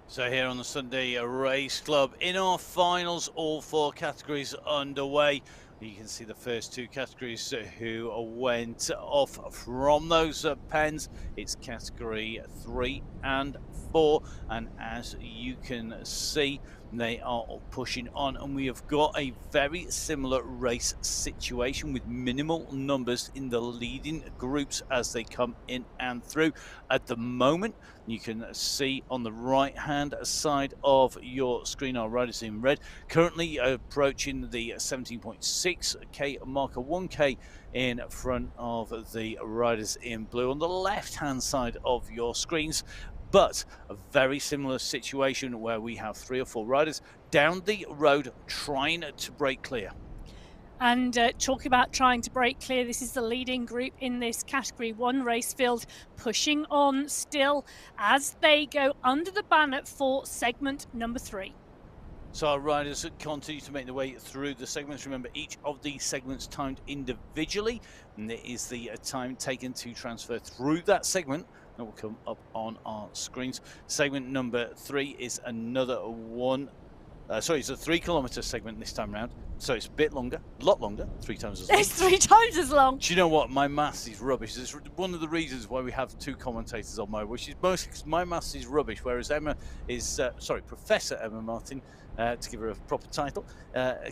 So here on the Sunday Race Club, in our finals, all 4 categories underway. You can see the first 2 categories who went off from those pens. It's category 3 and 4, and as you can see, they are pushing on, and we have got a very similar race situation with minimal numbers in the leading groups as they come in and through. At the moment, you can see on the right hand side of your screen our riders in red currently approaching the 17.6 6K marker, 1K in front of the riders in blue on the left-hand side of your screens. But a very similar situation where we have 3 or 4 riders down the road trying to break clear. And talking about trying to break clear, this is the leading group in this Category 1 race field, pushing on still as they go under the banner for segment number 3. So our riders continue to make their way through the segments. Remember, each of these segments timed individually, and it is the time taken to transfer through that segment that will come up on our screens. Segment number 3 is another one. Sorry, it's a 3-kilometer segment this time round. So it's a bit longer, a lot longer, 3 times as long. It's 3 times as long. Do you know what? My maths is rubbish. It's one of the reasons why we have 2 commentators on MyWhoosh is mostly because my maths is rubbish, whereas Emma is, Professor Emma Martin, to give her a proper title,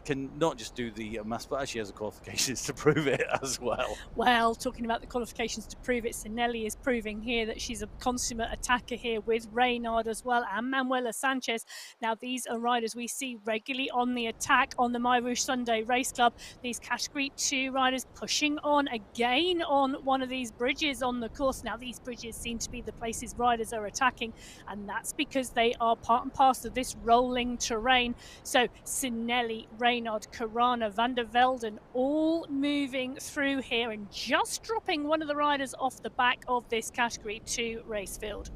can not just do the maths, but actually has the qualifications to prove it as well. Well, talking about the qualifications to prove it, Sinelli is proving here that she's a consummate attacker here with Reynard as well and Manuela Sanchez. Now, these are riders we see regularly on the attack on the MyWhoosh Sunday Race Club. These Category 2 riders pushing on again on one of these bridges on the course. Now, these bridges seem to be the places riders are attacking, and that's because they are part and parcel of this rolling terrain. So Sinelli, Reynard, Carana, Van der Velden all moving through here and just dropping one of the riders off the back of this Category 2 race field.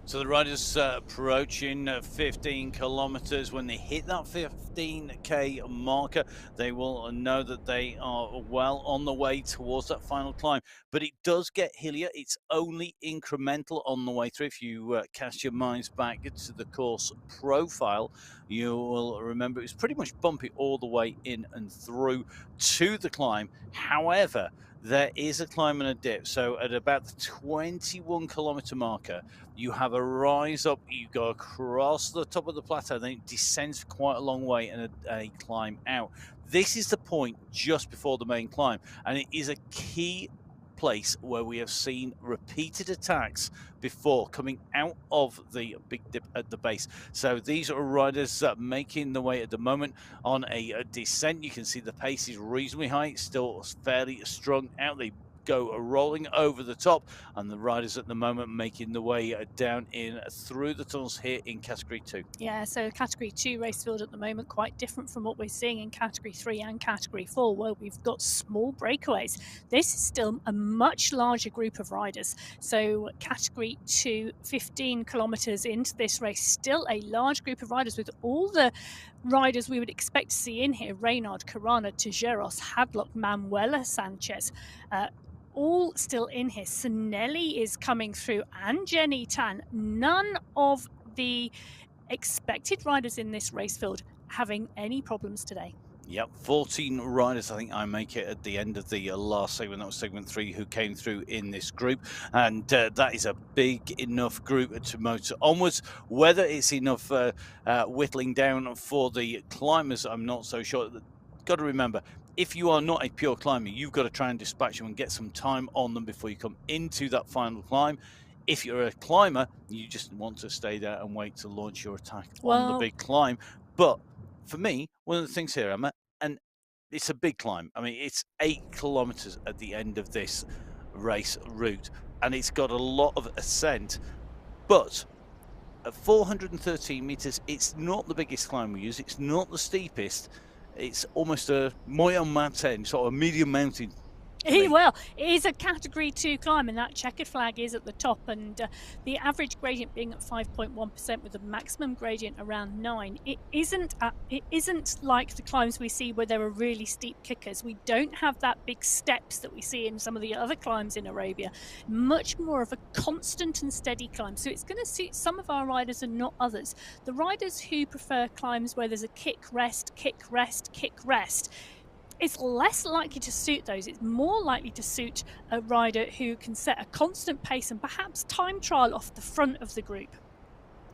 So the riders approaching 15 kilometers. When they hit that 15K marker, they will know that they are well on the way towards that final climb. But it does get hillier. It's only incremental on the way through. If you cast your minds back to the course profile, you will remember it was pretty much bumpy all the way in and through to the climb. However, there is a climb and a dip. So at about the 21-kilometer marker, you have a rise up, you go across the top of the plateau, then it descends quite a long way and a climb out. This is the point just before the main climb, and it is a key place where we have seen repeated attacks before coming out of the big dip at the base. So these are riders making the way at the moment on a descent. You can see the pace is reasonably high, it's still fairly strung out. They go rolling over the top, and the riders at the moment making the way down in through the tunnels here in Category 2. Yeah, so Category 2 race field at the moment quite different from what we're seeing in Category 3 and Category 4, where we've got small breakaways. This is still a much larger group of riders. So Category 2, 15 kilometers into this race, still a large group of riders with all the riders we would expect to see in here: Reynard, Carana, Tijeros, Hadlock, Manuela Sanchez, all still in here. Sinelli is coming through and Jenny Tan. None of the expected riders in this race field having any problems today. Yep, 14 riders, I think I make it at the end of the last segment. That was segment 3 who came through in this group. And that is a big enough group to motor onwards. Whether it's enough whittling down for the climbers, I'm not so sure. Got to remember, if you are not a pure climber, you've got to try and dispatch them and get some time on them before you come into that final climb. If you're a climber, you just want to stay there and wait to launch your attack on the big climb. But for me, one of the things here, Emma, and it's a big climb. I mean, it's 8 kilometers at the end of this race route, and it's got a lot of ascent. But at 413 meters, it's not the biggest climb we use. It's not the steepest. It's almost a moyen mountain, sort of a medium mountain. Well, it is a Category 2 climb, and that checkered flag is at the top, and the average gradient being at 5.1% with a maximum gradient around 9. It isn't like the climbs we see where there are really steep kickers. We don't have that big steps that we see in some of the other climbs in Arabia. Much more of a constant and steady climb. So it's going to suit some of our riders and not others. The riders who prefer climbs where there's a kick, rest, kick, rest, kick, rest, it's less likely to suit those. It's more likely to suit a rider who can set a constant pace and perhaps time trial off the front of the group.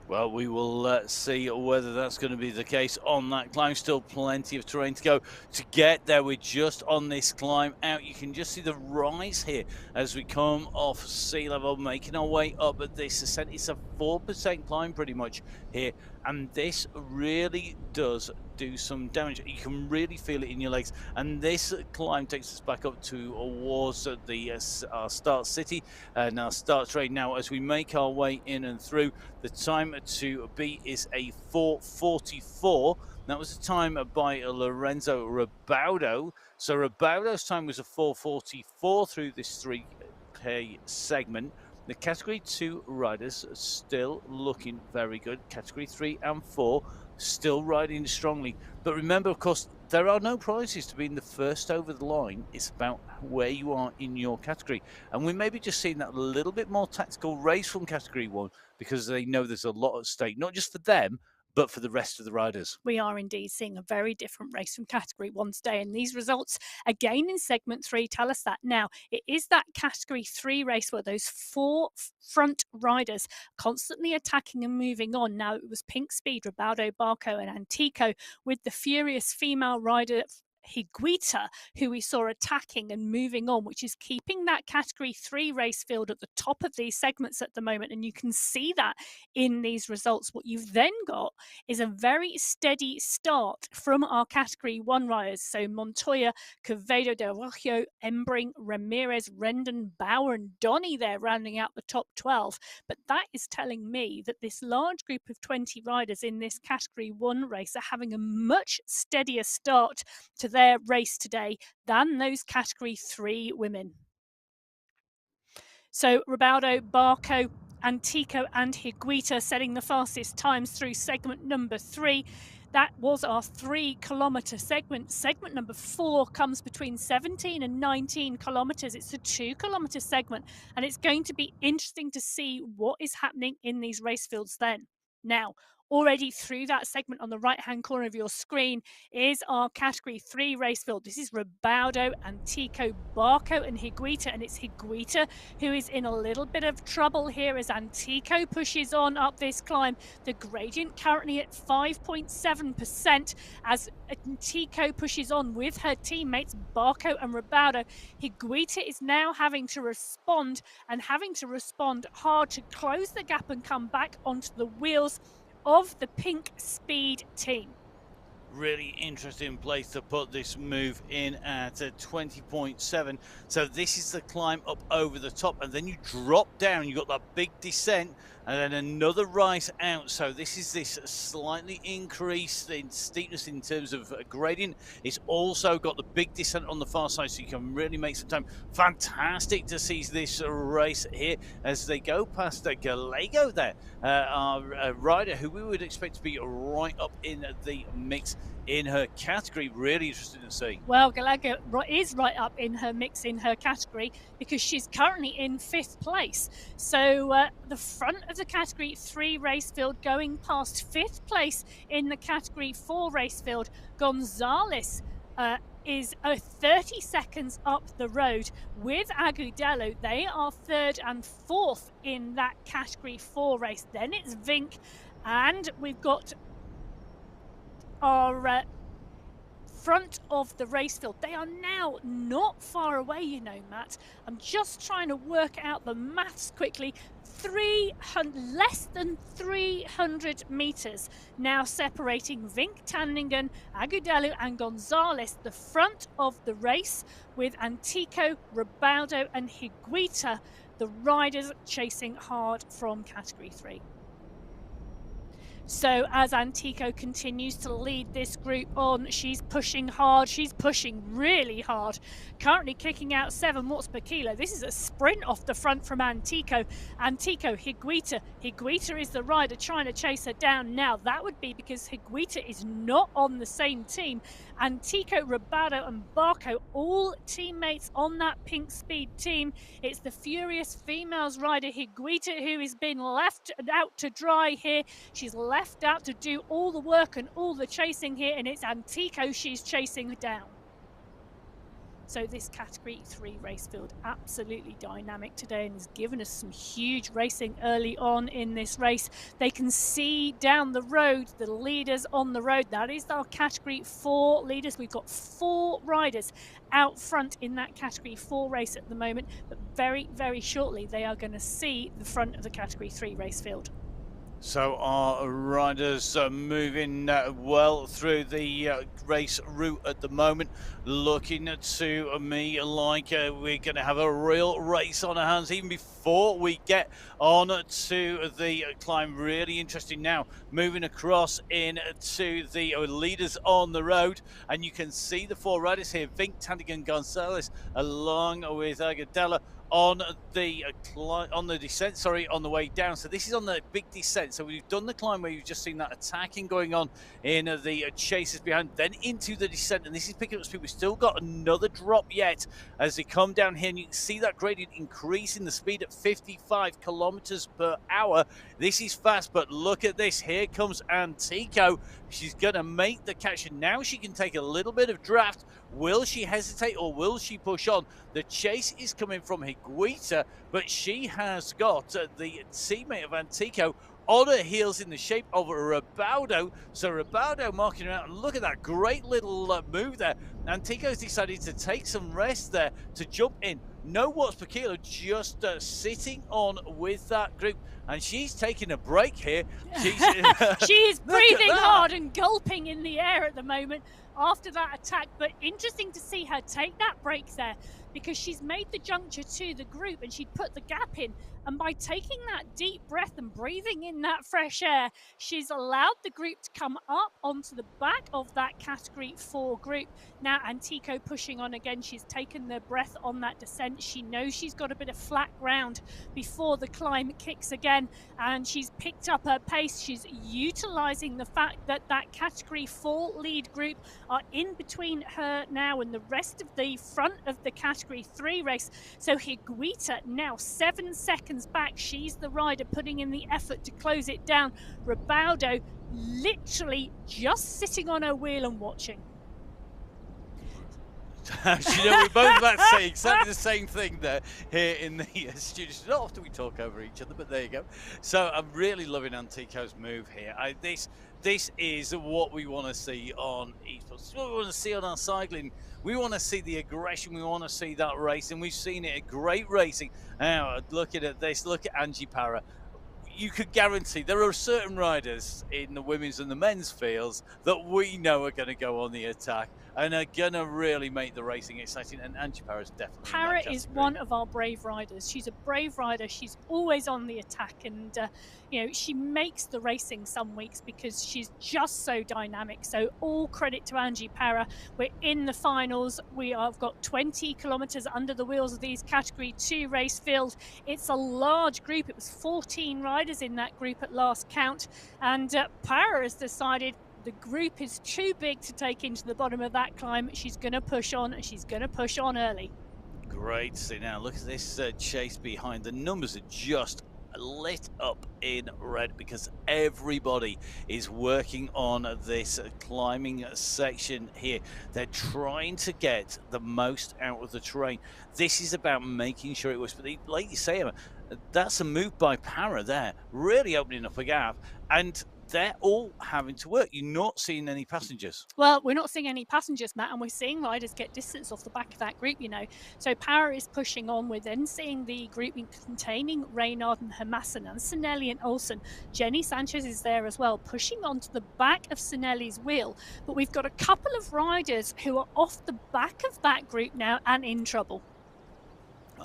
Well, we will see whether that's going to be the case on that climb. Still plenty of terrain to go to get there. We're just on this climb out. You can just see the rise here as we come off sea level, making our way up at this ascent. It's a 4% climb pretty much here, and this really does do some damage. You can really feel it in your legs. And this climb takes us back up towards the our start city and our start train. Now, as we make our way in and through, the time to beat is a 4:44. That was a time by Lorenzo Ribaudo. So Ribaudo's time was a 4:44 through this 3K segment. The Category 2 riders are still looking very good. Category 3 and 4 still riding strongly. But remember, of course, there are no prizes to being the first over the line. It's about where you are in your category. And we may be just seeing that little bit more tactical race from Category 1 because they know there's a lot at stake, not just for them, but for the rest of the riders. We are indeed seeing a very different race from Category 1 today, and these results again in Segment 3 tell us that. Now, it is that Category 3 race where those 4 front riders constantly attacking and moving on. Now, it was Pink Speed, Ribaudo, Barco and Antico with the furious female rider Higuita, who we saw attacking and moving on, which is keeping that Category 3 race field at the top of these segments at the moment. And you can see that in these results. What you've then got is a very steady start from our Category 1 riders. So Montoya, Quevedo, Del Rojo, Embring, Ramirez, Rendon, Bauer and Donny there rounding out the top 12. But that is telling me that this large group of 20 riders in this Category 1 race are having a much steadier start to their race today than those Category 3 women. So Ribaudo, Barco, Antico and Higuita setting the fastest times through segment number 3. That was our 3-kilometre segment. Segment number 4 comes between 17 and 19 kilometres. It's a 2-kilometre segment, and it's going to be interesting to see what is happening in these race fields then. Now, already through that segment on the right-hand corner of your screen is our Category 3 race field. This is Ribaudo, Antico, Barco and Higuita, and it's Higuita who is in a little bit of trouble here as Antico pushes on up this climb. The gradient currently at 5.7% as Antico pushes on with her teammates Barco and Ribaudo. Higuita is now having to respond hard to close the gap and come back onto the wheels of the Pink Speed team. Really interesting place to put this move in at 20.7. So this is the climb up over the top, and then you drop down. You've got that big descent and then another rise out. So this is this slightly increased in steepness in terms of gradient. It's also got the big descent on the far side, so you can really make some time. Fantastic to see this race here as they go past Gallego there, our rider who we would expect to be right up in the mix in her category. Really interesting to see. Well, Gallego is right up in her mix in her category because she's currently in 5th place. So the front of the Category 3 race field going past 5th place in the Category 4 race field. Gonzalez is 30 seconds up the road with Agudelo. They are 3rd and 4th in that Category 4 race. Then it's Vink, and we've got our front of the race field. They are now not far away, you know, Matt. I'm just trying to work out the maths quickly. Less than 300 meters now separating Vink, Tandingen, Agudelo and Gonzalez, the front of the race, with Antico, Ribaudo and Higuita, the riders chasing hard from Category 3. So as Antico continues to lead this group on, she's pushing hard, she's pushing really hard, currently kicking out 7 watts per kilo. This is a sprint off the front from Antico. Higuita is the rider trying to chase her down now. That would be because Higuita is not on the same team. Antico, Ribaudo and Barco, all teammates on that Pink Speed team. It's the furious females rider Higuita who has been left out to dry here. She's left out to do all the work and all the chasing here, and it's Antico she's chasing down. So this Category 3 race field absolutely dynamic today and has given us some huge racing early on in this race. They can see down the road the leaders on the road. That is our Category 4 leaders. We've got 4 riders out front in that Category 4 race at the moment, but very, very shortly they are going to see the front of the Category 3 race field. So our riders are moving well through the race route at the moment. Looking to me like we're going to have a real race on our hands even before we get on to the climb. Really interesting now. Moving across into the leaders on the road, and you can see the four riders here: Vink, Tandigan, Gonzalez, along with Agadella on the descent, sorry, on the way down. So this is on the big descent. So we've done the climb where you've just seen that attacking going on in the chasers behind, then into the descent, and this is picking up speed. We've still got another drop yet as they come down here, and you can see that gradient increasing the speed at 55 kilometers per hour. This is fast, but look at this. Here comes Antico. She's gonna make the catch, and now she can take a little bit of draft. Will she hesitate or will she push on? The chase is coming from Higuita, but she has got the teammate of Antico on her heels in the shape of Ribaudo. So Ribaudo marking her out, and look at that great little move there. Antico's decided to take some rest there to jump in. No watts per kilo, just sitting on with that group, and she's taking a break here. She is breathing hard and gulping in the air at the moment after that attack, but interesting to see her take that break there, because she's made the juncture to the group and she'd put the gap in, and by taking that deep breath and breathing in that fresh air, she's allowed the group to come up onto the back of that category 4 group. Now Antico pushing on again. She's taken the breath on that descent. She knows she's got a bit of flat ground before the climb kicks again, and she's picked up her pace. She's utilizing the fact that that category 4 lead group are in between her now and the rest of the front of the category 3 race. So Higuita now 7 seconds back. She's the rider putting in the effort to close it down. Ribaudo literally just sitting on her wheel and watching. You know, we're both about to say exactly the same thing there here in the studio. Not often we talk over each other, but there you go. So I'm really loving Antico's move here. This is what we want to see on esports. What we want to see on our cycling. We want to see the aggression. We want to see that racing. We've seen it at great racing. Now, looking at this, look at Angie Parra. You could guarantee there are certain riders in the women's and the men's fields that we know are going to go on the attack and are going to really make the racing exciting. And Angie Parra is definitely Parra is one of our brave riders. She's a brave rider. She's always on the attack, and you know, she makes the racing some weeks because she's just so dynamic. So all credit to Angie Parra. We're in the finals. We have got 20 kilometers under the wheels of these category 2 race field. It's a large group. It was 14 riders in that group at last count, and Parra has decided the group is too big to take into the bottom of that climb. She's going to push on, and she's going to push on early. Great to see. Now look at this chase behind. The numbers are just lit up in red because everybody is working on this climbing section here. They're trying to get the most out of the terrain. This is about making sure it works. But like you say, Emma, that's a move by Parra there, really opening up a gap, and they're all having to work. You're not seeing any passengers. Well, we're not seeing any passengers, Matt, and we're seeing riders get distance off the back of that group, you know. So Parra is pushing on. We're then seeing the grouping containing Reynard and Hermassen and Sinelli and Olsen. Jenny Sanchez is there as well, pushing onto the back of Sinelli's wheel. But we've got a couple of riders who are off the back of that group now and in trouble.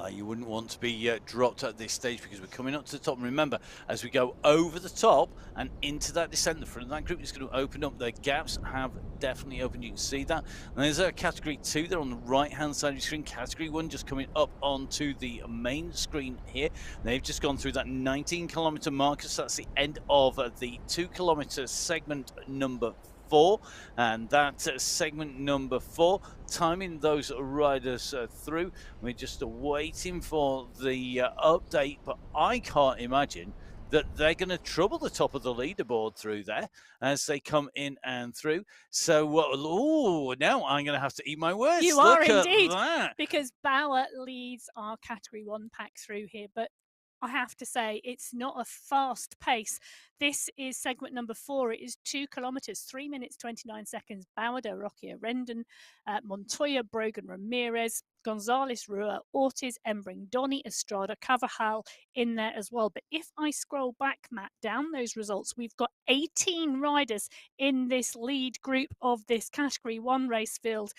You wouldn't want to be dropped at this stage because we're coming up to the top. And remember, as we go over the top and into that descent, the front of that group is going to open up. Their gaps have definitely opened. You can see that. And there's a category 2 there on the right-hand side of your screen. Category 1 just coming up onto the main screen here. They've just gone through that 19-kilometer marker. So that's the end of the 2-kilometer segment number 4, and that's segment number 4, timing those riders through. We're just waiting for the update, but I can't imagine that they're going to trouble the top of the leaderboard through there as they come in and through. So, oh, now I'm going to have to eat my words. You are indeed, because Bauer leads our category 1 pack through here, but I have to say, it's not a fast pace. This is segment number 4. It is 2 kilometers, 3 minutes, 29 seconds. Bauer, Rocky, Rendon, Montoya, Brogan, Ramirez, Gonzalez, Rua, Ortiz, Embring, Donny, Estrada, Cavajal in there as well. But if I scroll back, Matt, down those results, we've got 18 riders in this lead group of this Category 1 race field.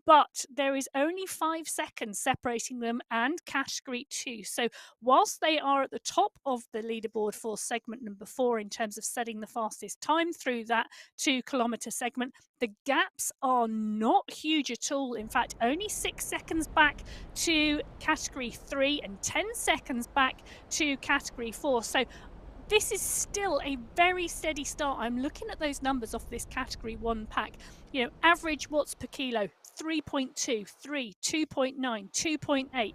But there is only 5 seconds separating them and Category 2. So whilst they are at the top of the leaderboard for segment number 4 in terms of setting the fastest time through that 2 kilometer segment, the gaps are not huge at all. In fact, only 6 seconds back to Category 3 and 10 seconds back to Category 4. So this is still a very steady start. I'm looking at those numbers off this Category 1 pack. You know, average watts per kilo, 3.2, 3, 2.9, 2.8.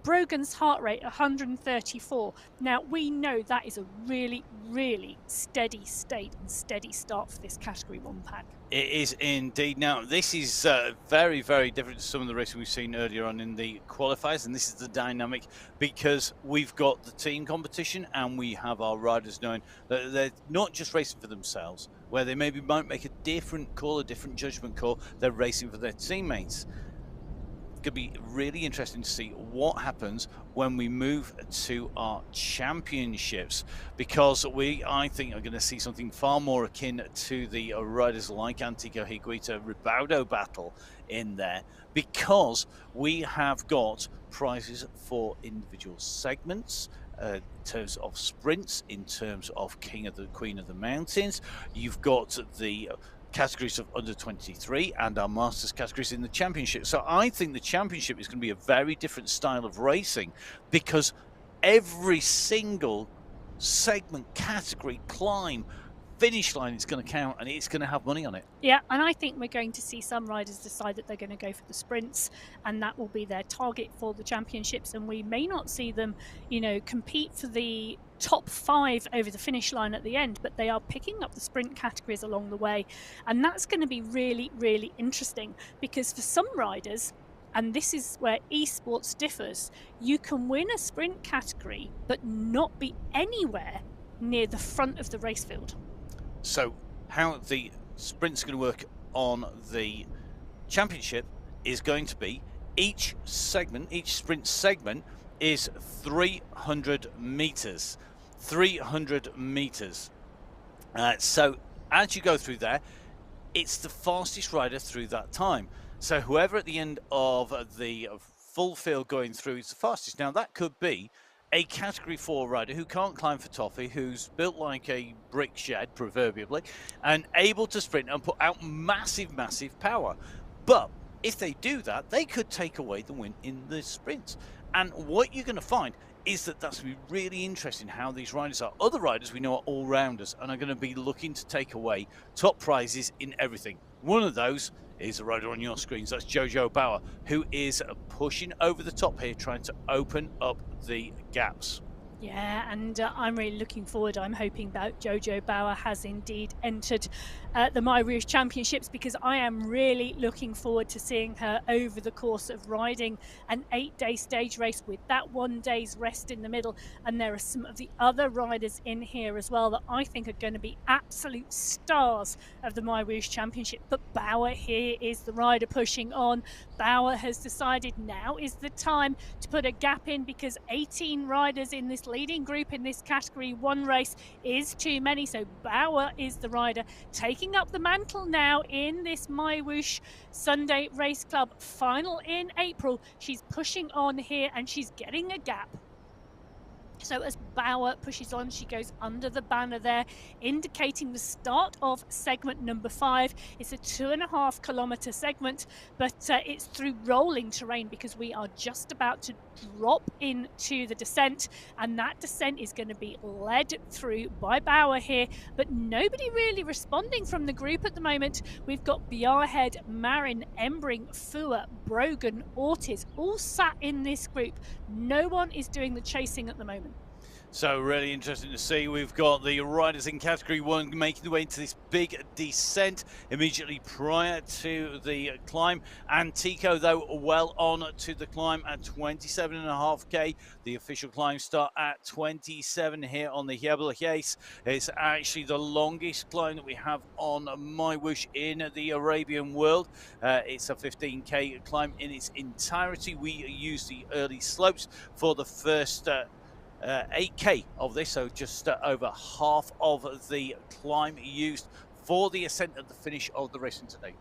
Brogan's heart rate, 134. Now, we know that is a really, really steady state and steady start for this Category 1 pack. It is indeed. Now, this is very, very different to some of the racing we've seen earlier on in the qualifiers, and this is the dynamic because we've got the team competition and we have our riders knowing that they're not just racing for themselves, where they maybe might make a different call, a different judgment call. They're racing for their teammates. Going to be really interesting to see what happens when we move to our championships, because I think, are going to see something far more akin to the riders like Antigua Higuita Ribaudo battle in there, because we have got prizes for individual segments, in terms of sprints, in terms of Queen of the Mountains. You've got the categories of under 23 and our masters categories in the championship. So I think the championship is going to be a very different style of racing, because every single segment, category, climb, finish line is going to count, and it's going to have money on it. Yeah, and I think we're going to see some riders decide that they're going to go for the sprints, and that will be their target for the championships. And we may not see them, you know, compete for the top 5 over the finish line at the end, but they are picking up the sprint categories along the way. And that's going to be really, really interesting, because for some riders, and this is where esports differs, you can win a sprint category but not be anywhere near the front of the race field. So how the sprint's going to work on the championship is going to be each sprint segment is 300 meters. 300 meters. So as you go through there, it's the fastest rider through that time. So whoever at the end of the full field going through is the fastest. Now that could be a category 4 rider who can't climb for toffee, who's built like a brick shed, proverbially, and able to sprint and put out massive, massive power. But if they do that, they could take away the win in the sprint. And what you're going to find is that that's going to be really interesting how these riders are. Other riders we know are all-rounders and are going to be looking to take away top prizes in everything. One of those is a rider on your screens. That's Jojo Bauer, who is pushing over the top here, trying to open up the gaps. Yeah, and I'm really looking forward. I'm hoping that Jojo Bauer has indeed entered the MyWhoosh Championships, because I am really looking forward to seeing her over the course of riding an 8-day stage race with that 1 day's rest in the middle. And there are some of the other riders in here as well that I think are going to be absolute stars of the MyWhoosh Championship. But Bauer here is the rider pushing on. Bauer has decided now is the time to put a gap in, because 18 riders in this leading group in this category 1 race is too many. So Bauer is the rider taking up the mantle now in this MyWhoosh Sunday Race Club final in April. She's pushing on here and she's getting a gap. So as Bauer pushes on, she goes under the banner there, indicating the start of segment number 5. It's a 2.5 kilometer segment, but it's through rolling terrain, because we are just about to drop into the descent, and that descent is going to be led through by Bauer here, but nobody really responding from the group at the moment. We've got Bjarhead, Marin, Embring, Fua, Brogan, Ortiz all sat in this group. No one is doing the chasing at the moment. So really interesting to see. We've got the riders in category 1 making their way into this big descent immediately prior to the climb. Antico, though, well on to the climb at 27.5k. The official climb start at 27 here on the Hiebelhace. It's actually the longest climb that we have on MyWhoosh in the Arabian world. It's a 15k climb in its entirety. We use the early slopes for the first 8k of this, so just over half of the climb used for the ascent at the finish of the racing today.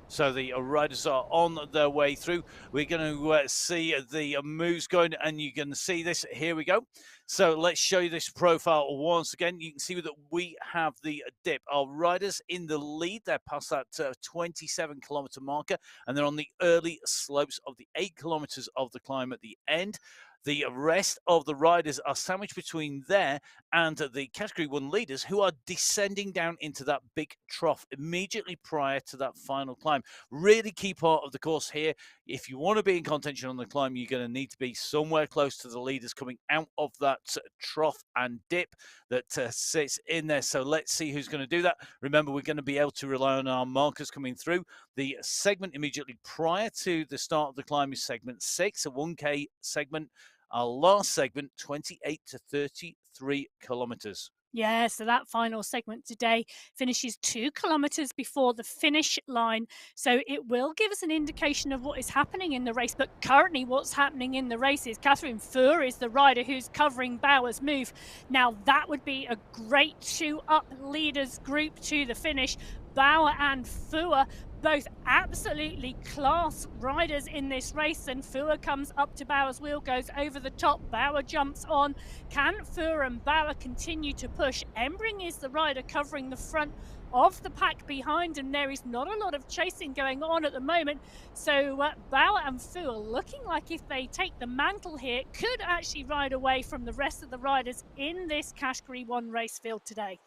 So the riders are on their way through. We're going to see the moves going, and you can see this. Here we go. So let's show you this profile once again. You can see that we have the dip. Our riders in the lead. They're past that 27-kilometer marker, and they're on the early slopes of the 8 kilometers of the climb at the end. The rest of the riders are sandwiched between there and the category 1 leaders, who are descending down into that big trough immediately prior to that final climb. Really key part of the course here. If you want to be in contention on the climb, you're going to need to be somewhere close to the leaders coming out of that trough and dip that sits in there. So let's see who's going to do that. Remember, we're going to be able to rely on our markers coming through. The segment immediately prior to the start of the climb is segment 6, a 1k segment. Our last segment, 28 to 33 kilometers. Yeah, so that final segment today finishes 2 kilometers before the finish line. So it will give us an indication of what is happening in the race. But currently what's happening in the race is Catherine Furr is the rider who's covering Bauer's move. Now that would be a great 2-up leaders group to the finish. Bauer and Furr, both absolutely class riders in this race, and Furr comes up to Bauer's wheel, goes over the top, Bauer jumps on. Can Furr and Bauer continue to push? Embring is the rider covering the front of the pack behind, and there is not a lot of chasing going on at the moment. So Bauer and Furr, looking like if they take the mantle here, could actually ride away from the rest of the riders in this Category 1 race field today.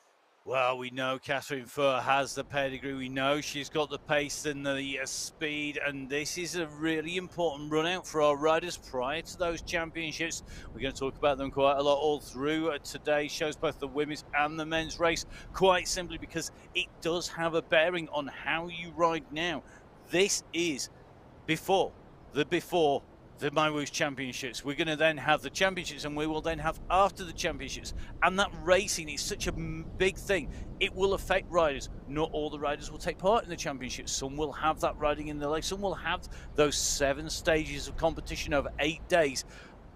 Well, we know Catherine Furr has the pedigree. We know she's got the pace and the speed, and this is a really important run out for our riders prior to those championships. We're going to talk about them quite a lot all through today's shows, both the women's and the men's race, quite simply because it does have a bearing on how you ride now. This is before the MyWhoosh Championships. We're going to then have the championships, and we will then have after the championships. And that racing is such a big thing. It will affect riders. Not all the riders will take part in the championships. Some will have that riding in their legs. Some will have those 7 stages of competition over 8 days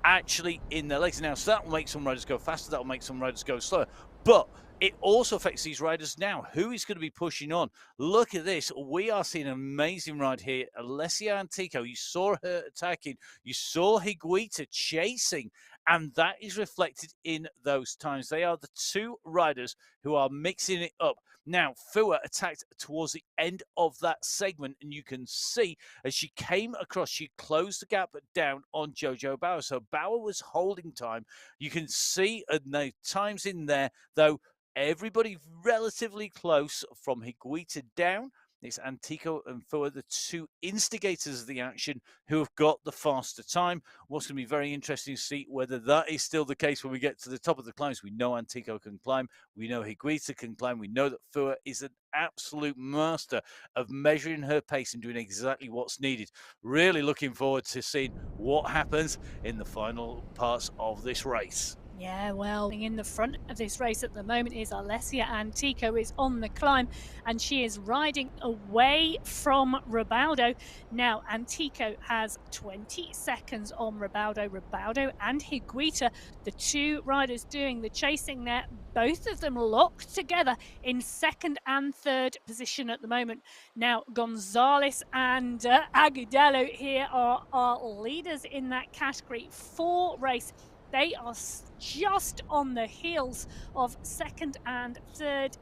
actually in their legs. Now, so that will make some riders go faster. That will make some riders go slower. But it also affects these riders now. Who is going to be pushing on? Look at this. We are seeing an amazing ride here. Alessia Antico, you saw her attacking. You saw Higuita chasing. And that is reflected in those times. They are the 2 riders who are mixing it up. Now, Fua attacked towards the end of that segment, and you can see as she came across, she closed the gap down on Jojo Bauer. So Bauer was holding time. You can see the times in there, though, everybody relatively close from Higuita down. It's Antico and Fua, the 2 instigators of the action, who have got the faster time. What's going to be very interesting to see whether that is still the case when we get to the top of the climbs. We know Antico can climb. We know Higuita can climb. We know that Fua is an absolute master of measuring her pace and doing exactly what's needed. Really looking forward to seeing what happens in the final parts of this race. Yeah, well, in the front of this race at the moment is Alessia Antico is on the climb, and she is riding away from Ribaldo. Now, Antico has 20 seconds on Ribaldo. Ribaldo and Higuita, the 2 riders doing the chasing there, both of them locked together in 2nd and 3rd position at the moment. Now, Gonzalez and Agudelo here are our leaders in that Category 4 race. They are just on the heels of 2nd and 3rd,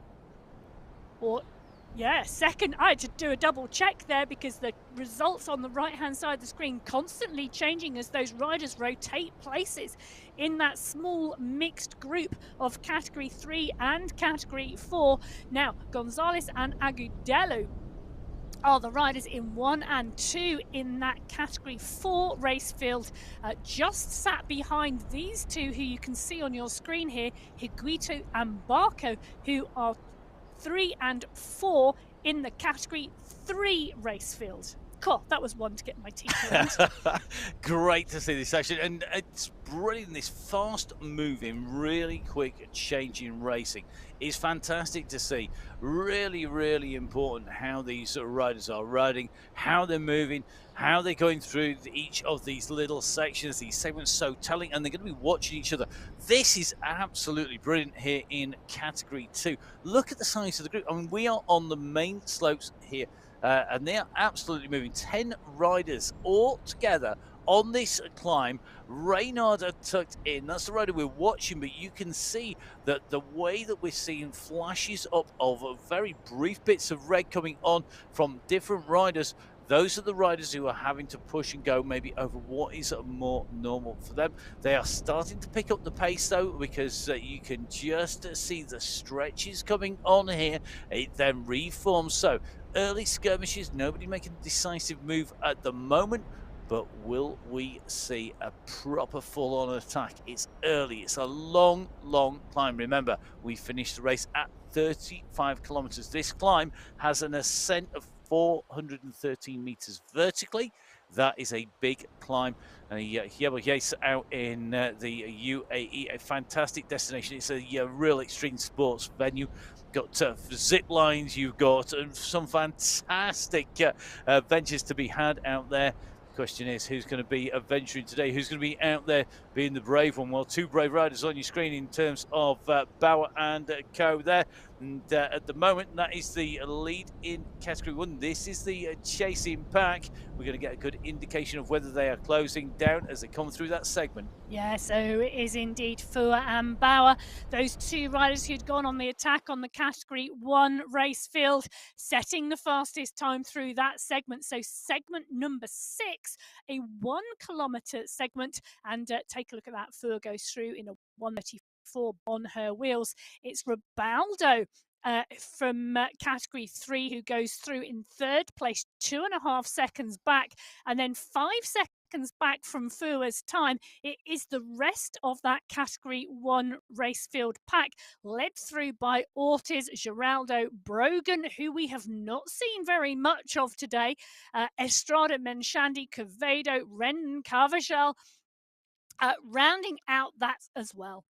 or yeah, 2nd. I had to do a double check there because the results on the right-hand side of the screen constantly changing as those riders rotate places in that small mixed group of Category 3 and Category 4. Now, Gonzalez and Agudelo are the riders in 1 and 2 in that Category 4 race field. Just sat behind these two who you can see on your screen here, Higuito and Barco, who are 3 and 4 in the Category 3 race field. Cool, that was one to get my teeth around. Great to see this action, and it's brilliant. This fast moving, really quick changing racing is fantastic to see. Really, really important how these riders are riding, how they're moving, how they're going through each of these little sections, these segments, so telling, and they're going to be watching each other. This is absolutely brilliant here in Category 2. Look at the size of the group. I mean, we are on the main slopes here. And they are absolutely moving. 10 riders all together on this climb. Reynard are tucked in. That's the rider we're watching, but you can see that the way that we're seeing flashes up of very brief bits of red coming on from different riders. Those are the riders who are having to push and go maybe over what is more normal for them. They are starting to pick up the pace though, because you can just see the stretches coming on here. It then reforms. So early skirmishes, nobody making a decisive move at the moment. But will we see a proper full-on attack? It's early. It's a long, long climb. Remember, we finished the race at 35 kilometers. This climb has an ascent of 413 meters vertically. That is a big climb. Yes, out in the UAE, a fantastic destination. It's a real extreme sports venue. Got zip lines, you've got some fantastic ventures to be had out there. Question is, who's going to be adventuring today? Who's going to be out there being the brave one? Well, two brave riders on your screen in terms of Bauer and Co there. And at the moment, that is the lead in Category 1. This is the chasing pack. We're going to get a good indication of whether they are closing down as they come through that segment. Yeah, so it is indeed Fua and Bauer, those two riders who'd gone on the attack on the Category 1 race field, setting the fastest time through that segment. So segment number 6, a 1 kilometre segment, and take a look at that. Fua goes through in a 1:34 on her wheels. It's Ribaldo from Category 3 who goes through in 3rd place, 2.5 seconds back, and then 5 seconds back from Fua's time. It is the rest of that Category 1 race field pack, led through by Ortiz, Geraldo, Brogan, who we have not seen very much of today, Estrada, Menshandi, Quevedo, Ren, Carvajal, rounding out that as well.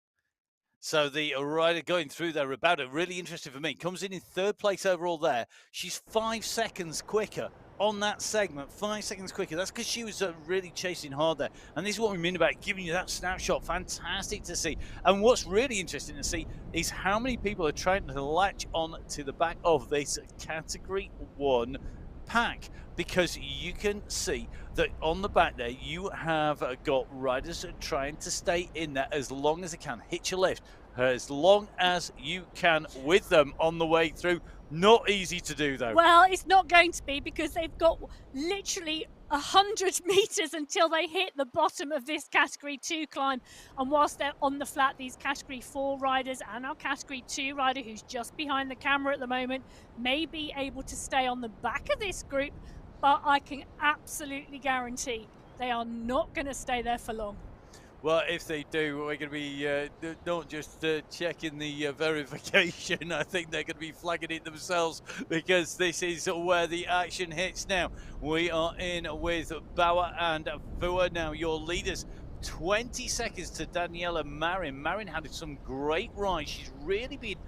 So the rider going through there, Ribaldo, really interesting for me. Comes in 3rd place overall there. She's 5 seconds quicker on that segment, 5 seconds quicker. That's because she was really chasing hard there. And this is what we mean about giving you that snapshot. Fantastic to see. And what's really interesting to see is how many people are trying to latch on to the back of this Category 1 pack, because you can see that on the back there you have got riders trying to stay in there as long as they can. Hitch a lift as long as you can with them on the way through. Not easy to do though. Well, it's not going to be, because they've got literally 100 meters until they hit the bottom of this Category 2 climb. And whilst they're on the flat, these Category 4 riders and our Category 2 rider, who's just behind the camera at the moment, may be able to stay on the back of this group, but I can absolutely guarantee they are not going to stay there for long. Well, if they do, we're going to be not just checking the verification. I think they're going to be flagging it themselves, because this is where the action hits now. We are in with Bauer and Fua now, your leaders. 20 seconds to Daniela Marin. Marin had some great rides. She's really been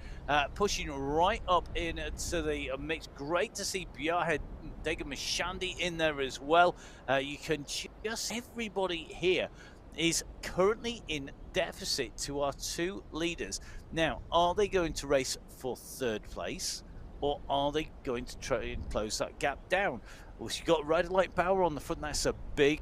pushing right up into the mix. Great to see Biahed Dega Mishandi in there as well. You can just, everybody here is currently in deficit to our two leaders. Now, are they going to race for 3rd place, or are they going to try and close that gap down? Well, you've got a rider like Bauer on the front. That's a big,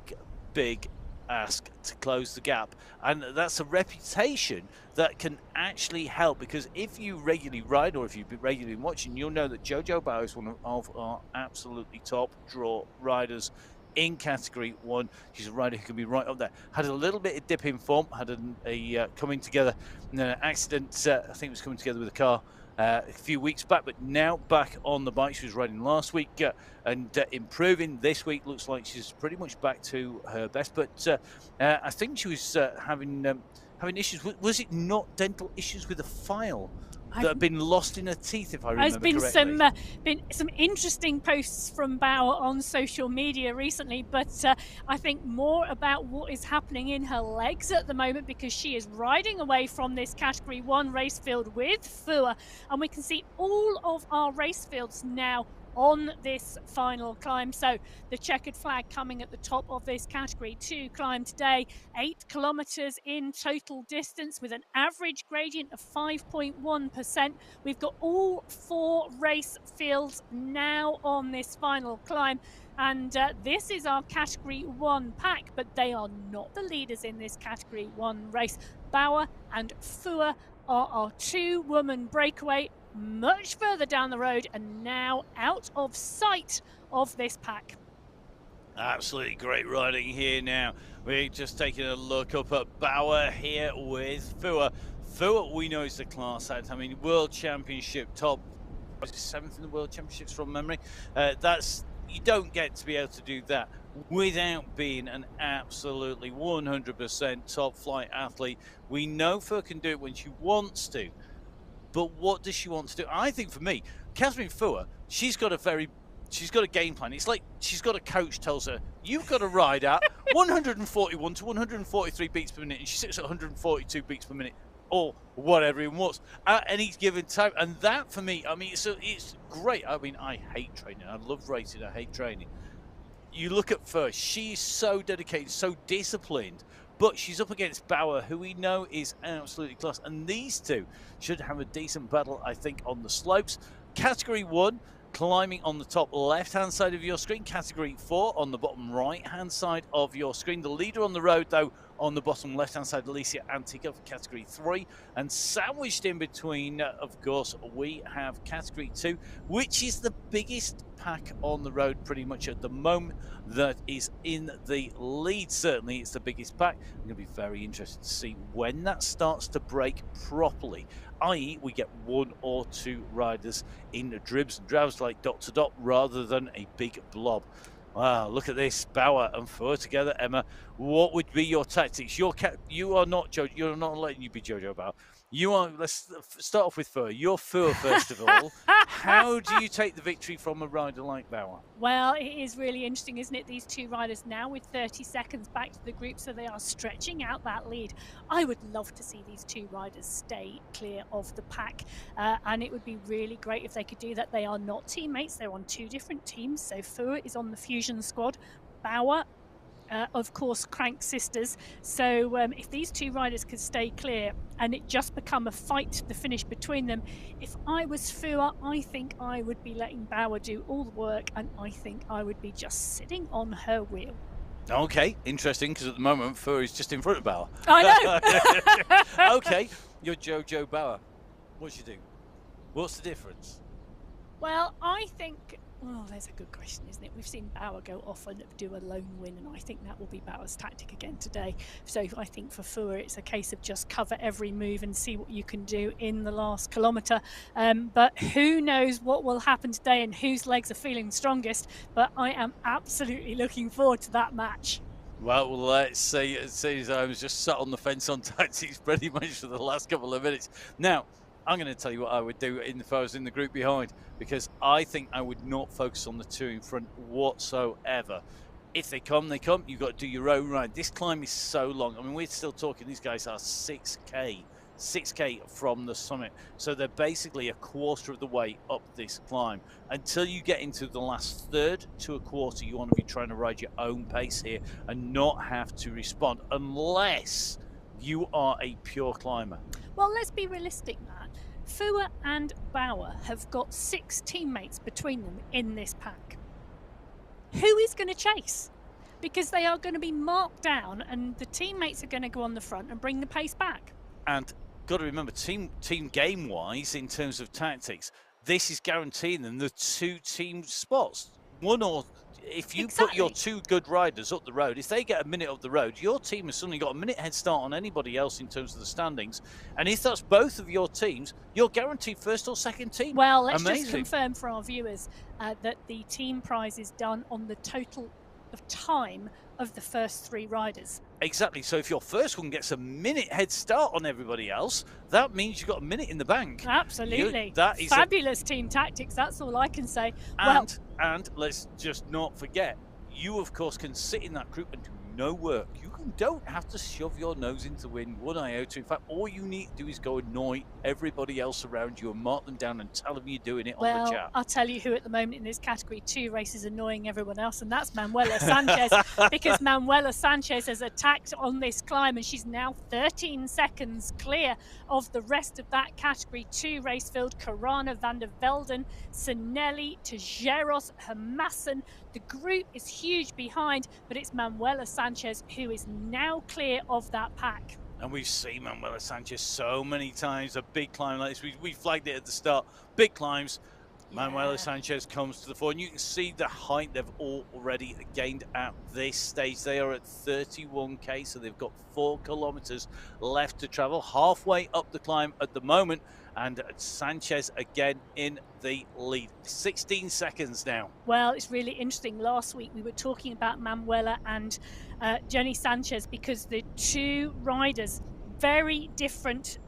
big ask to close the gap, and that's a reputation that can actually help, because if you regularly ride, or if you've been regularly watching, you'll know that Jojo Bauer is one of our absolutely top draw riders in Category 1. She's a rider who can be right up there. Had a little bit of dip in form, had a coming together, an accident, I think it was coming together with a car a few weeks back, but now back on the bike. She was riding last week and improving this week. Looks like she's pretty much back to her best, but I think she was having issues. Was it not dental issues with a file that have been lost in her teeth, if I remember correctly? There's been some interesting posts from Bauer on social media recently, but I think more about what is happening in her legs at the moment, because she is riding away from this Category 1 race field with Fua, and we can see all of our race fields now on this final climb. So the checkered flag coming at the top of this Category 2 climb today, 8 kilometers in total distance with an average gradient of 5.1%. We've got all 4 race fields now on this final climb. And this is our Category 1 pack, but they are not the leaders in this Category 1 race. Bauer and Fua are our 2-woman breakaway, much further down the road and now out of sight of this pack. Absolutely great riding here now. We're just taking a look up at Bauer here with Fua. Fua, we know, is the class act. I mean, World Championship top, 7th in the World Championships from memory. You don't get to be able to do that without being an absolutely 100% top flight athlete. We know Fua can do it when she wants to. But what does she want to do? I think for me, Catherine Fua, she's got a game plan. It's like she's got a coach tells her, you've got to ride at 141 to 143 beats per minute, and she sits at 142 beats per minute, or whatever it was, at any given time. And that, for me, I mean, it's great. I mean, I hate training. I love racing. I hate training. You look at Fua, she's so dedicated, so disciplined, but she's up against Bauer, who we know is absolutely class. And these two should have a decent battle, I think, on the slopes. Category 1, climbing on the top left-hand side of your screen. Category 4 on the bottom right-hand side of your screen. The leader on the road, though, on the bottom left-hand side, Alicia Antica for Category 3. And sandwiched in between, of course, we have Category 2, which is the biggest pack on the road pretty much at the moment that is in the lead. Certainly it's the biggest pack. I'm going to be very interested to see when that starts to break properly, i.e. we get 1 or 2 riders in the dribs and drabs like dot to dot rather than a big blob. Wow, look at this, Bauer and Fua together. Emma, what would be your tactics? You are not Jojo. You're not letting you be Jojo Bauer. You are. Let's start off with Fua. You're Fua first of all. How do you take the victory from a rider like Bauer? Well, it is really interesting, isn't it? These 2 riders now with 30 seconds back to the group, so they are stretching out that lead. I would love to see these 2 riders stay clear of the pack, and it would be really great if they could do that. They are not teammates. They're on 2 different teams. So Fua is on the Fusion squad. Bauer, of course, Crank sisters. So if these 2 riders could stay clear and it just become a fight to the finish between them, if I was Fua, I think I would be letting Bauer do all the work, and I think I would be just sitting on her wheel. Okay, interesting, because at the moment Fua is just in front of Bauer. I know. Okay, you're Jojo Bauer. What should you do? What's the difference? Well, I think, well, there's a good question, isn't it? We've seen Bauer go off and do a lone win, and I think that will be Bauer's tactic again today. So I think for Fua, it's a case of just cover every move and see what you can do in the last kilometre. But who knows what will happen today and whose legs are feeling strongest. But I am absolutely looking forward to that match. Well, let's see. I was just sat on the fence on tactics pretty much for the last couple of minutes. Now, I'm going to tell you what I would do if I was in the group behind, because I think I would not focus on the 2 in front whatsoever. If they come, they come. You've got to do your own ride. This climb is so long. I mean, we're still talking, these guys are 6K from the summit. So they're basically a quarter of the way up this climb. Until you get into the last third to a quarter, you want to be trying to ride your own pace here and not have to respond unless you are a pure climber. Well, let's be realistic, Matt. Fua and Bauer have got 6 teammates between them in this pack. Who is going to chase? Because they are going to be marked down, and the teammates are going to go on the front and bring the pace back. And got to remember, team game wise, in terms of tactics, this is guaranteeing them the 2 team spots. One or if you put your Exactly. 2 good riders up the road, if they get a minute up the road, your team has suddenly got a minute head start on anybody else in terms of the standings. And if that's both of your teams, you're guaranteed first or second team. Well, let's just Amazing. confirm for our viewers that the team prize is done on the total of time of the first 3 riders. Exactly. So if your first one gets a minute head start on everybody else, that means you've got a minute in the bank. Absolutely. That is fabulous team tactics. That's all I can say. And let's just not forget, you of course can sit in that group and do no work. You don't have to shove your nose into the wind 1 iota. In fact, all you need to do is go annoy everybody else around you and mark them down and tell them you're doing it on the chat. I'll tell you who at the moment in this category 2 race is annoying everyone else, and that's Manuela Sanchez, because Manuela Sanchez has attacked on this climb and she's now 13 seconds clear of the rest of that category 2 race field. Karana van der Velden, Sinelli, Tejeros, Hermassen. The group is huge behind, but it's Manuela Sanchez who is now clear of that pack. And we've seen Manuela Sanchez so many times, a big climb like this. We flagged it at the start. Big climbs. Yeah. Manuela Sanchez comes to the fore, and you can see the height they've already gained at this stage. They are at 31k, so they've got 4 kilometers left to travel, halfway up the climb at the moment. And Sanchez again in the lead. 16 seconds now. Well, it's really interesting. Last week we were talking about Manuela and Jenny Sanchez because the 2 riders, very different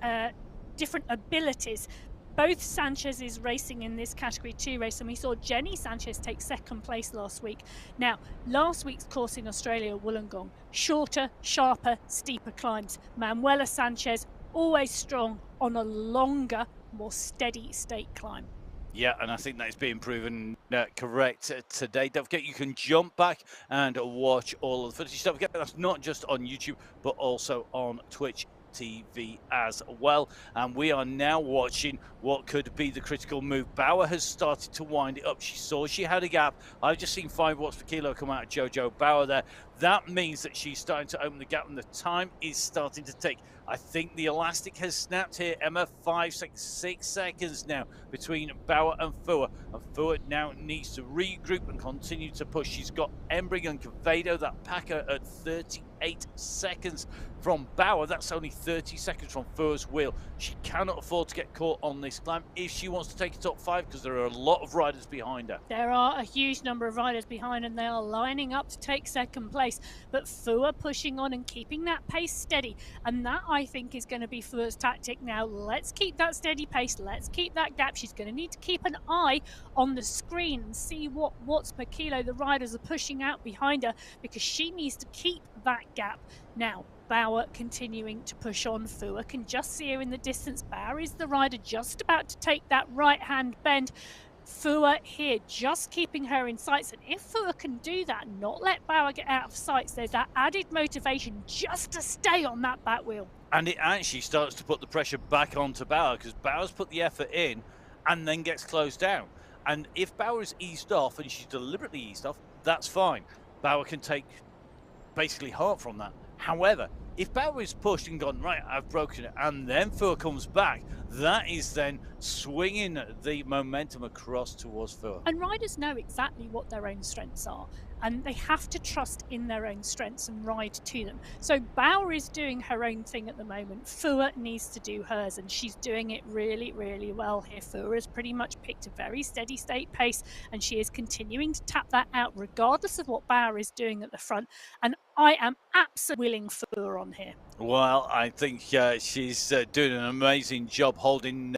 abilities. Both Sanchez is racing in this category 2 race, and we saw Jenny Sanchez take 2nd place last week. Now, last week's course in Australia, Wollongong, shorter, sharper, steeper climbs. Manuela Sanchez always strong on a longer, more steady state climb. Yeah, and I think that is being proven correct today. Don't forget, you can jump back and watch all of the footage. Don't forget, that's not just on YouTube, but also on Twitch TV as well. And we are now watching what could be the critical move. Bauer has started to wind it up. She saw she had a gap. I've just seen 5 watts per kilo come out of Jojo Bauer there. That means that she's starting to open the gap and the time is starting to tick. I think the elastic has snapped here, Emma. 6 seconds now between Bauer and Fua. And Fua now needs to regroup and continue to push. She's got Embring and Cavado, that packer, at 38 seconds from Bauer. That's only 30 seconds from Fua's wheel. She cannot afford to get caught on this climb if she wants to take a top 5, because there are a lot of riders behind her. There are a huge number of riders behind, and they are lining up to take 2nd place. But Fua pushing on and keeping that pace steady, and that, I think, is going to be Fua's tactic now. Let's keep that steady pace. Let's keep that gap. She's going to need to keep an eye on the screen and see what watts per kilo the riders are pushing out behind her, because she needs to keep that gap. Now, Bauer continuing to push on. Fua can just see her in the distance. Bauer is the rider just about to take that right-hand bend. Fua here just keeping her in sights, and if Fua can do that, not let Bauer get out of sights, there's that added motivation just to stay on that back wheel. And it actually starts to put the pressure back onto Bauer, because Bauer's put the effort in and then gets closed down. And if Bauer is eased off, and she's deliberately eased off, that's fine. Bauer can take basically heart from that. However, if Bauer is pushed and gone, right, I've broken it, and then Fua comes back, that is then swinging the momentum across towards Fua. And riders know exactly what their own strengths are, and they have to trust in their own strengths and ride to them. So Bauer is doing her own thing at the moment. Fua needs to do hers, and she's doing it really, really well here. Fua has pretty much picked a very steady state pace, and she is continuing to tap that out regardless of what Bauer is doing at the front. And I am absolutely willing Fua on here. Well, I think she's doing an amazing job holding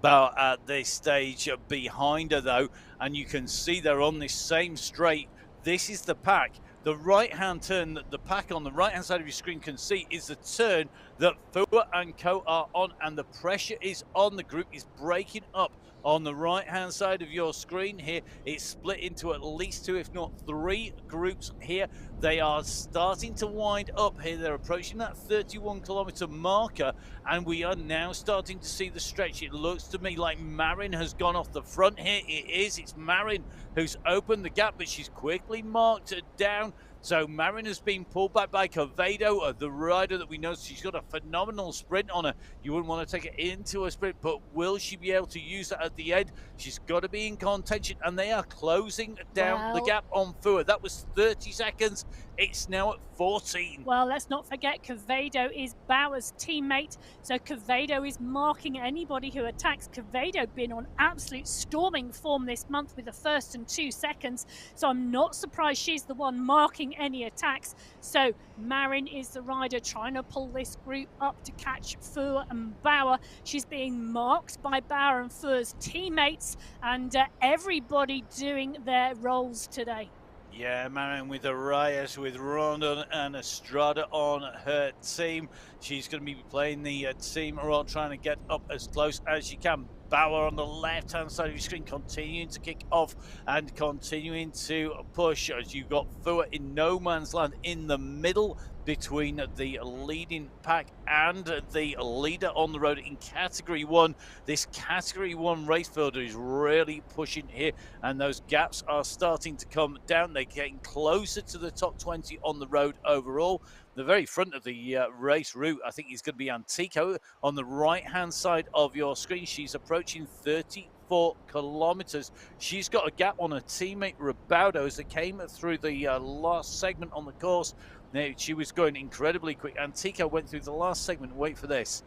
Bauer at this stage. Behind her, though, and you can see they're on this same straight. This is the pack. The right-hand turn that the pack on the right-hand side of your screen can see is the turn that Fua and co are on, and the pressure is on. The group is breaking up on the right-hand side of your screen here. It's split into at least 2, if not 3 groups here. They are starting to wind up here. They're approaching that 31-kilometer marker, and we are now starting to see the stretch. It looks to me like Marin has gone off the front here. It is. It's Marin who's opened the gap, but she's quickly marked down. So Marin has been pulled back by Covado, the rider that we know she's got a phenomenal sprint on her. You wouldn't want to take it into a sprint, but will she be able to use that at the end? She's got to be in contention, and they are closing down the gap on Fua. That was 30 seconds. It's now at 14. Well, let's not forget Covado is Bauer's teammate. So Covado is marking anybody who attacks. Covado been on absolute storming form this month with the first and 2 seconds. So I'm not surprised she's the one marking any attacks. So Marin is the rider trying to pull this group up to catch Fua and Bauer. She's being marked by Bauer and Fua's teammates, and everybody doing their roles today. Yeah, Marin with Arias, with Rondon and Estrada on her team. She's going to be playing the team role, trying to get up as close as she can. Bauer on the left-hand side of your screen, continuing to kick off and continuing to push as you've got Fua in no man's land in the middle between the leading pack and the leader on the road in Category 1. This Category 1 race fielder is really pushing here, and those gaps are starting to come down. They're getting closer to the top 20 on the road overall. The very front of the race route, I think, is going to be Antico on the right-hand side of your screen. She's approaching 34 kilometers. She's got a gap on her teammate Rebaudo as they came through the last segment on the course. Now, she was going incredibly quick. Antico went through the last segment, wait for this,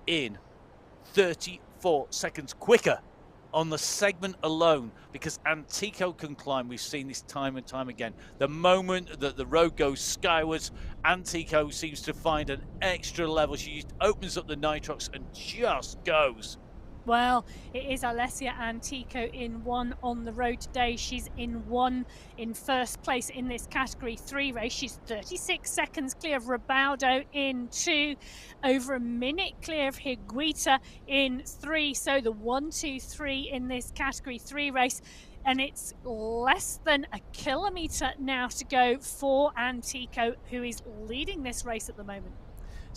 in 34 seconds quicker on the segment alone, because Antico can climb. We've seen this time and time again. The moment that the road goes skywards, Antico seems to find an extra level. She opens up the nitrox and just goes. Well, it is Alessia Antico in 1 on the road today. She's in 1 in first place in this Category 3 race. She's 36 seconds clear of Rebaudo in 2, over a minute clear of Higuita in 3. So the 1, 2, 3 in this Category 3 race. And it's less than a kilometre now to go for Antico, who is leading this race at the moment.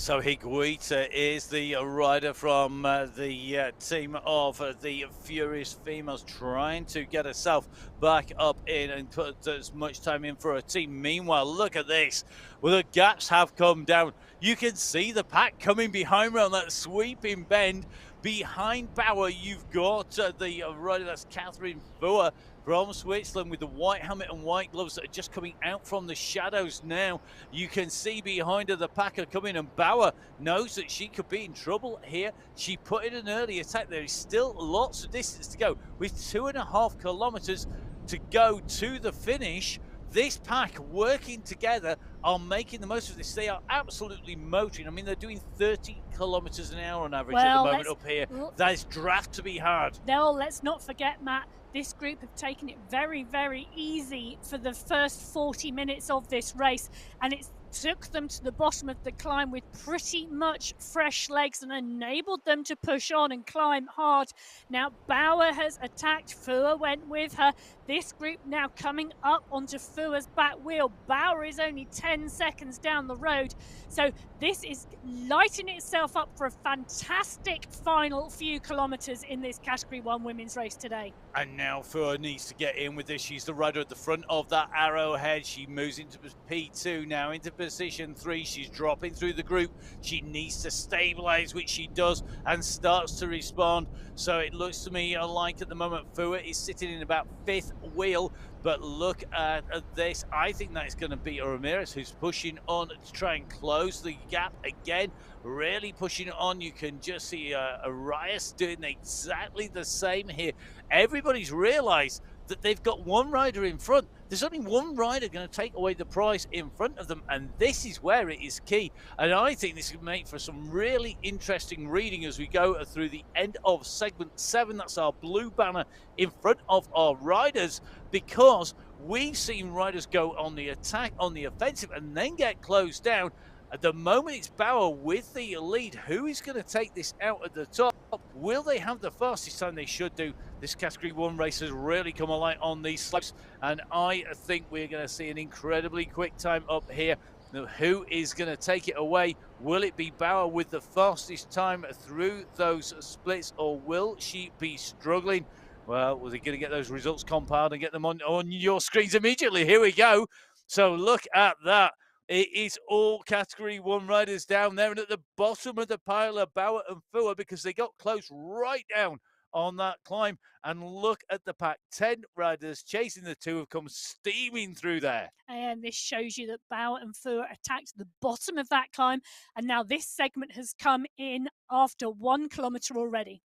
So Higuita is the rider from the team of the Furious Females, trying to get herself back up in and put as much time in for her team. Meanwhile, look at this. Well, the gaps have come down. You can see the pack coming behind her on that sweeping bend. Behind Bauer, you've got the rider, that's Catherine Fua from Switzerland, with the white helmet and white gloves that are just coming out from the shadows now. You can see behind her the pack are coming, and Bauer knows that she could be in trouble here. She put in an early attack. There is still lots of distance to go. With 2.5 kilometers to go to the finish, this pack working together are making the most of this. They are absolutely motoring. I mean, they're doing 30 kilometers an hour on average at the moment up here. That is draft to be hard. Well, let's not forget, Matt, this group have taken it very, very easy for the first 40 minutes of this race, and it took them to the bottom of the climb with pretty much fresh legs and enabled them to push on and climb hard. Now Bauer has attacked, Fua went with her. This group now coming up onto Fua's back wheel. Bauer is only 10 seconds down the road, so this is lighting itself up for a fantastic final few kilometers in this Category 1 women's race today. And now Fua needs to get in with this. She's the rider at the front of that arrowhead. She moves into P2 now, into position 3. She's dropping through the group. She needs to stabilize, which she does, and starts to respond. So it looks to me like at the moment Fua is sitting in about 5th wheel. But look at this. I think that is going to be Ramirez, who's pushing on to try and close the gap again. Really pushing on. You can just see Arias doing exactly the same here. Everybody's realized that they've got one rider in front. There's only one rider going to take away the prize in front of them, and this is where it is key. And I think this will make for some really interesting reading as we go through the end of segment 7. That's our blue banner in front of our riders, because we've seen riders go on the attack, on the offensive, and then get closed down. At the moment, it's Bauer with the lead. Who is going to take this out at the top? Will they have the fastest time? They should do. This Category 1 race has really come alive on these slopes, and I think we're going to see an incredibly quick time up here. Now, who is going to take it away? Will it be Bauer with the fastest time through those splits, or will she be struggling? Well, we're going to get those results compiled and get them on your screens immediately. Here we go. So look at that. It is all Category 1 riders down there, and at the bottom of the pile are Bauer and Fua because they got close right down on that climb. And look at the pack. 10 riders chasing the two have come steaming through there. And this shows you that Bauer and Fua attacked the bottom of that climb. And now this segment has come in after 1 kilometre already.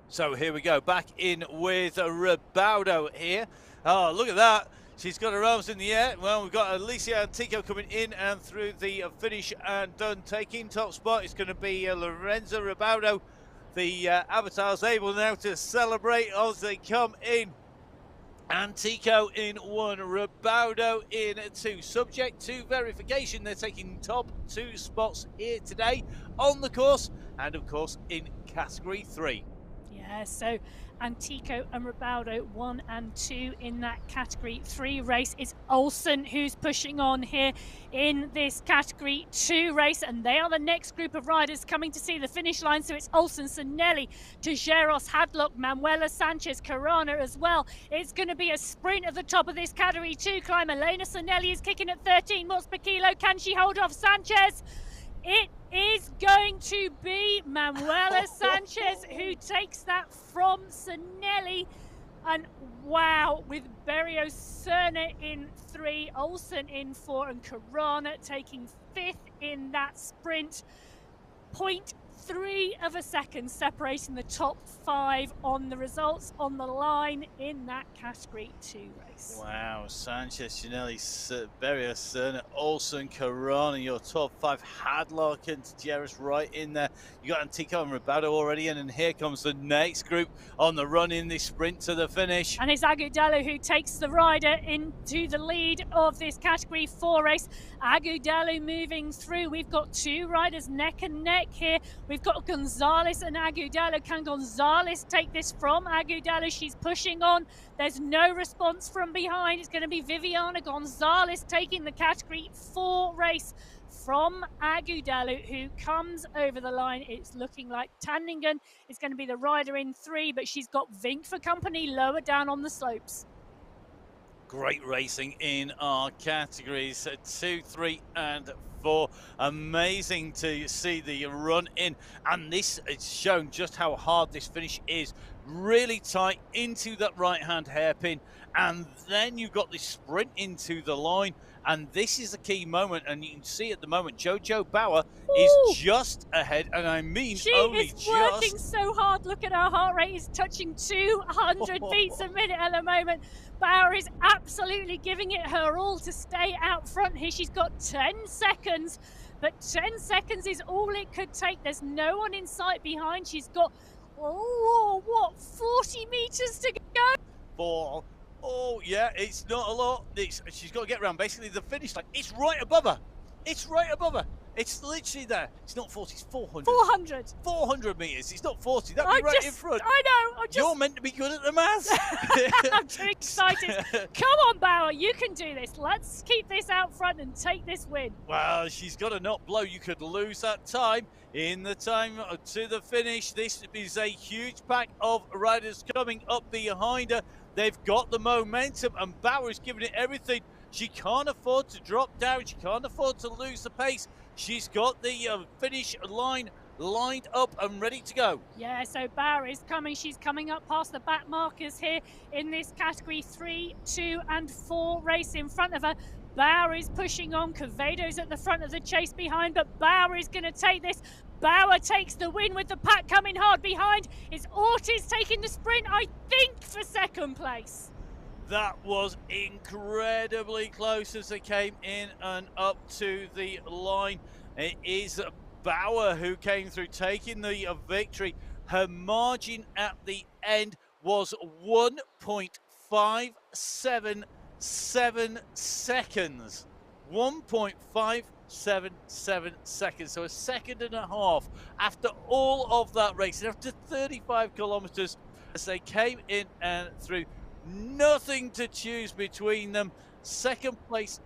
So here we go, back in with Ribaudo here. Oh, look at that. She's got her arms in the air. Well, we've got Alicia Antico coming in and through the finish and done. Taking top spot, it's going to be Lorenzo Ribaudo. The avatar's able now to celebrate as they come in. Antico in 1, Ribaudo in 2. Subject to verification, they're taking top 2 spots here today on the course and, of course, in Category 3. Yeah, so Antico and Ribaudo 1 and 2 in that Category 3 race. It's Olsen who's pushing on here in this Category 2 race, and they are the next group of riders coming to see the finish line. So it's Olsen, Sinelli, Tejeros, Hadlock, Manuela Sanchez, Carana as well. It's going to be a sprint at the top of this Category 2 climb. Elena Sinelli is kicking at 13 watts per kilo. Can she hold off Sanchez? It is going to be Manuela Sanchez who takes that from Sinelli. And wow, with Berio Cerna in 3, Olsen in 4, and Carana taking 5th in that sprint. 0.3 of a second separating the top 5 on the results on the line in that Category 2 race. Wow, Sanchez, Sinelli, Berio Cerna, Olsen, Carana, your top 5. Hadlock and Tejeros right in there. You got Antico and Ribaudo already in, and here comes the next group on the run in this sprint to the finish. And it's Agudelo who takes the rider into the lead of this Category 4 race. Agudelo moving through. We've got 2 riders neck and neck here. We've got Gonzalez and Agudelo. Can Gonzalez take this from Agudelo? She's pushing on. There's no response from behind. It's going to be Viviana Gonzalez taking the Category 4 race from Agudelo, who comes over the line. It's looking like Tanningen is going to be the rider in 3, but she's got Vink for company lower down on the slopes. Great racing in our categories 2, 3 and 4. Amazing to see the run in, and this has shown just how hard this finish is. Really tight into that right hand hairpin, and then you've got this sprint into the line, and this is a key moment. And you can see at the moment Jojo Bauer is just ahead, and I mean she only is just. working so hard. Look at her heart rate is touching 200 beats a minute at the moment. Bauer is absolutely giving it her all to stay out front here. She's got 10 seconds, but 10 seconds is all it could take. There's no one in sight behind. She's got, 40 meters to go? Oh, yeah, it's not a lot. She's got to get around basically the finish line. It's right above her. It's right above her. It's literally there. It's not 40, it's 400. 400. 400 metres. It's not 40. That'd be right in front. I know. You're meant to be good at the maths. I'm too excited. Come on, Bauer. You can do this. Let's keep this out front and take this win. Well, she's got to not blow. You could lose that time in the time to the finish. This is a huge pack of riders coming up behind her. They've got the momentum, and Bauer is giving it everything. She can't afford to drop down. She can't afford to lose the pace. She's got the finish line lined up and ready to go. Yeah, so Bauer is coming. She's coming up past the back markers here in this category 3, 2 and 4 race in front of her. Bauer is pushing on. Quevedo's at the front of the chase behind, but Bauer is going to take this. Bauer takes the win with the pack coming hard behind. It's Ortiz taking the sprint, I think, for second place. That was incredibly close as they came in and up to the line. It is Bauer who came through taking the victory. Her margin at the end was 1.577 seconds. 1.577 seconds, so a second and a half after all of that race, and after 35 kilometers as they came in and through. Nothing to choose between them. Second place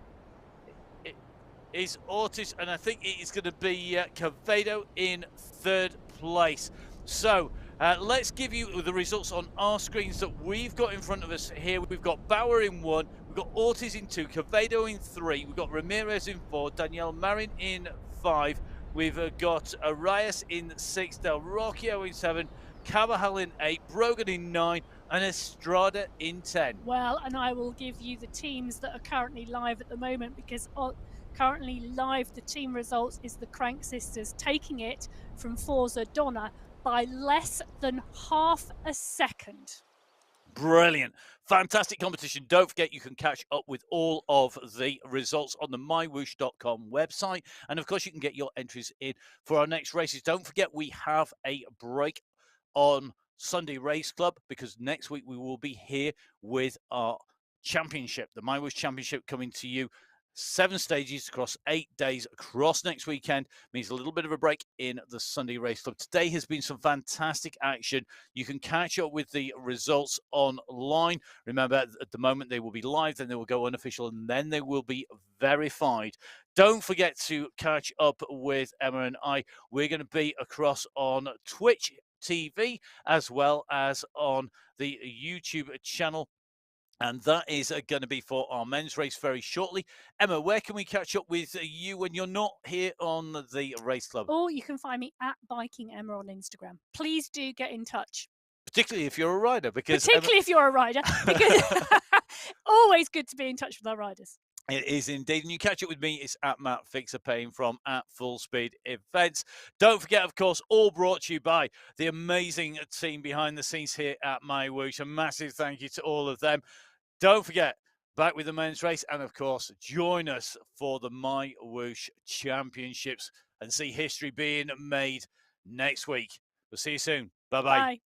is Ortiz, and I think it is going to be Quevedo in third place. So Let's give you the results on our screens that we've got in front of us here. We've got Bauer in 1, we've got Ortiz in 2, Quevedo in 3, we've got Ramirez in 4, Danielle Marin in 5, we've got Arias in 6, Del Rocchio in 7, Carvajal in 8, Brogan in 9, and Estrada in 10. Well, and I will give you the teams that are currently live at the moment, because currently live, the team results is the Crank Sisters taking it from Forza Donna by less than half a second. Brilliant. Fantastic competition. Don't forget you can catch up with all of the results on the MyWhoosh.com website. And of course, you can get your entries in for our next races. Don't forget we have a break on Sunday Race Club, because next week we will be here with our championship, the MyWhoosh Championship, coming to you 7 stages across 8 days across next weekend. Means a little bit of a break in the Sunday Race Club. Today has been some fantastic action. You can catch up with the results online. Remember, at the moment they will be live, then they will go unofficial, and then they will be verified. Don't forget to catch up with Emma and I. We're going to be across on Twitch TV as well as on the YouTube channel. And that is going to be for our men's race very shortly. Emma, where can we catch up with you when you're not here on the race club? Or you can find me at Biking Emma on Instagram. Please do get in touch. Particularly if you're a rider, because if you're a rider, because always good to be in touch with our riders. It is indeed. And you catch up with me, it's at Matt Fixer-Payne from at Full Speed Events. Don't forget, of course, all brought to you by the amazing team behind the scenes here at MyWhoosh. A massive thank you to all of them. Don't forget, back with the men's race, and of course, join us for the MyWhoosh Championships and see history being made next week. We'll see you soon. Bye-bye. Bye.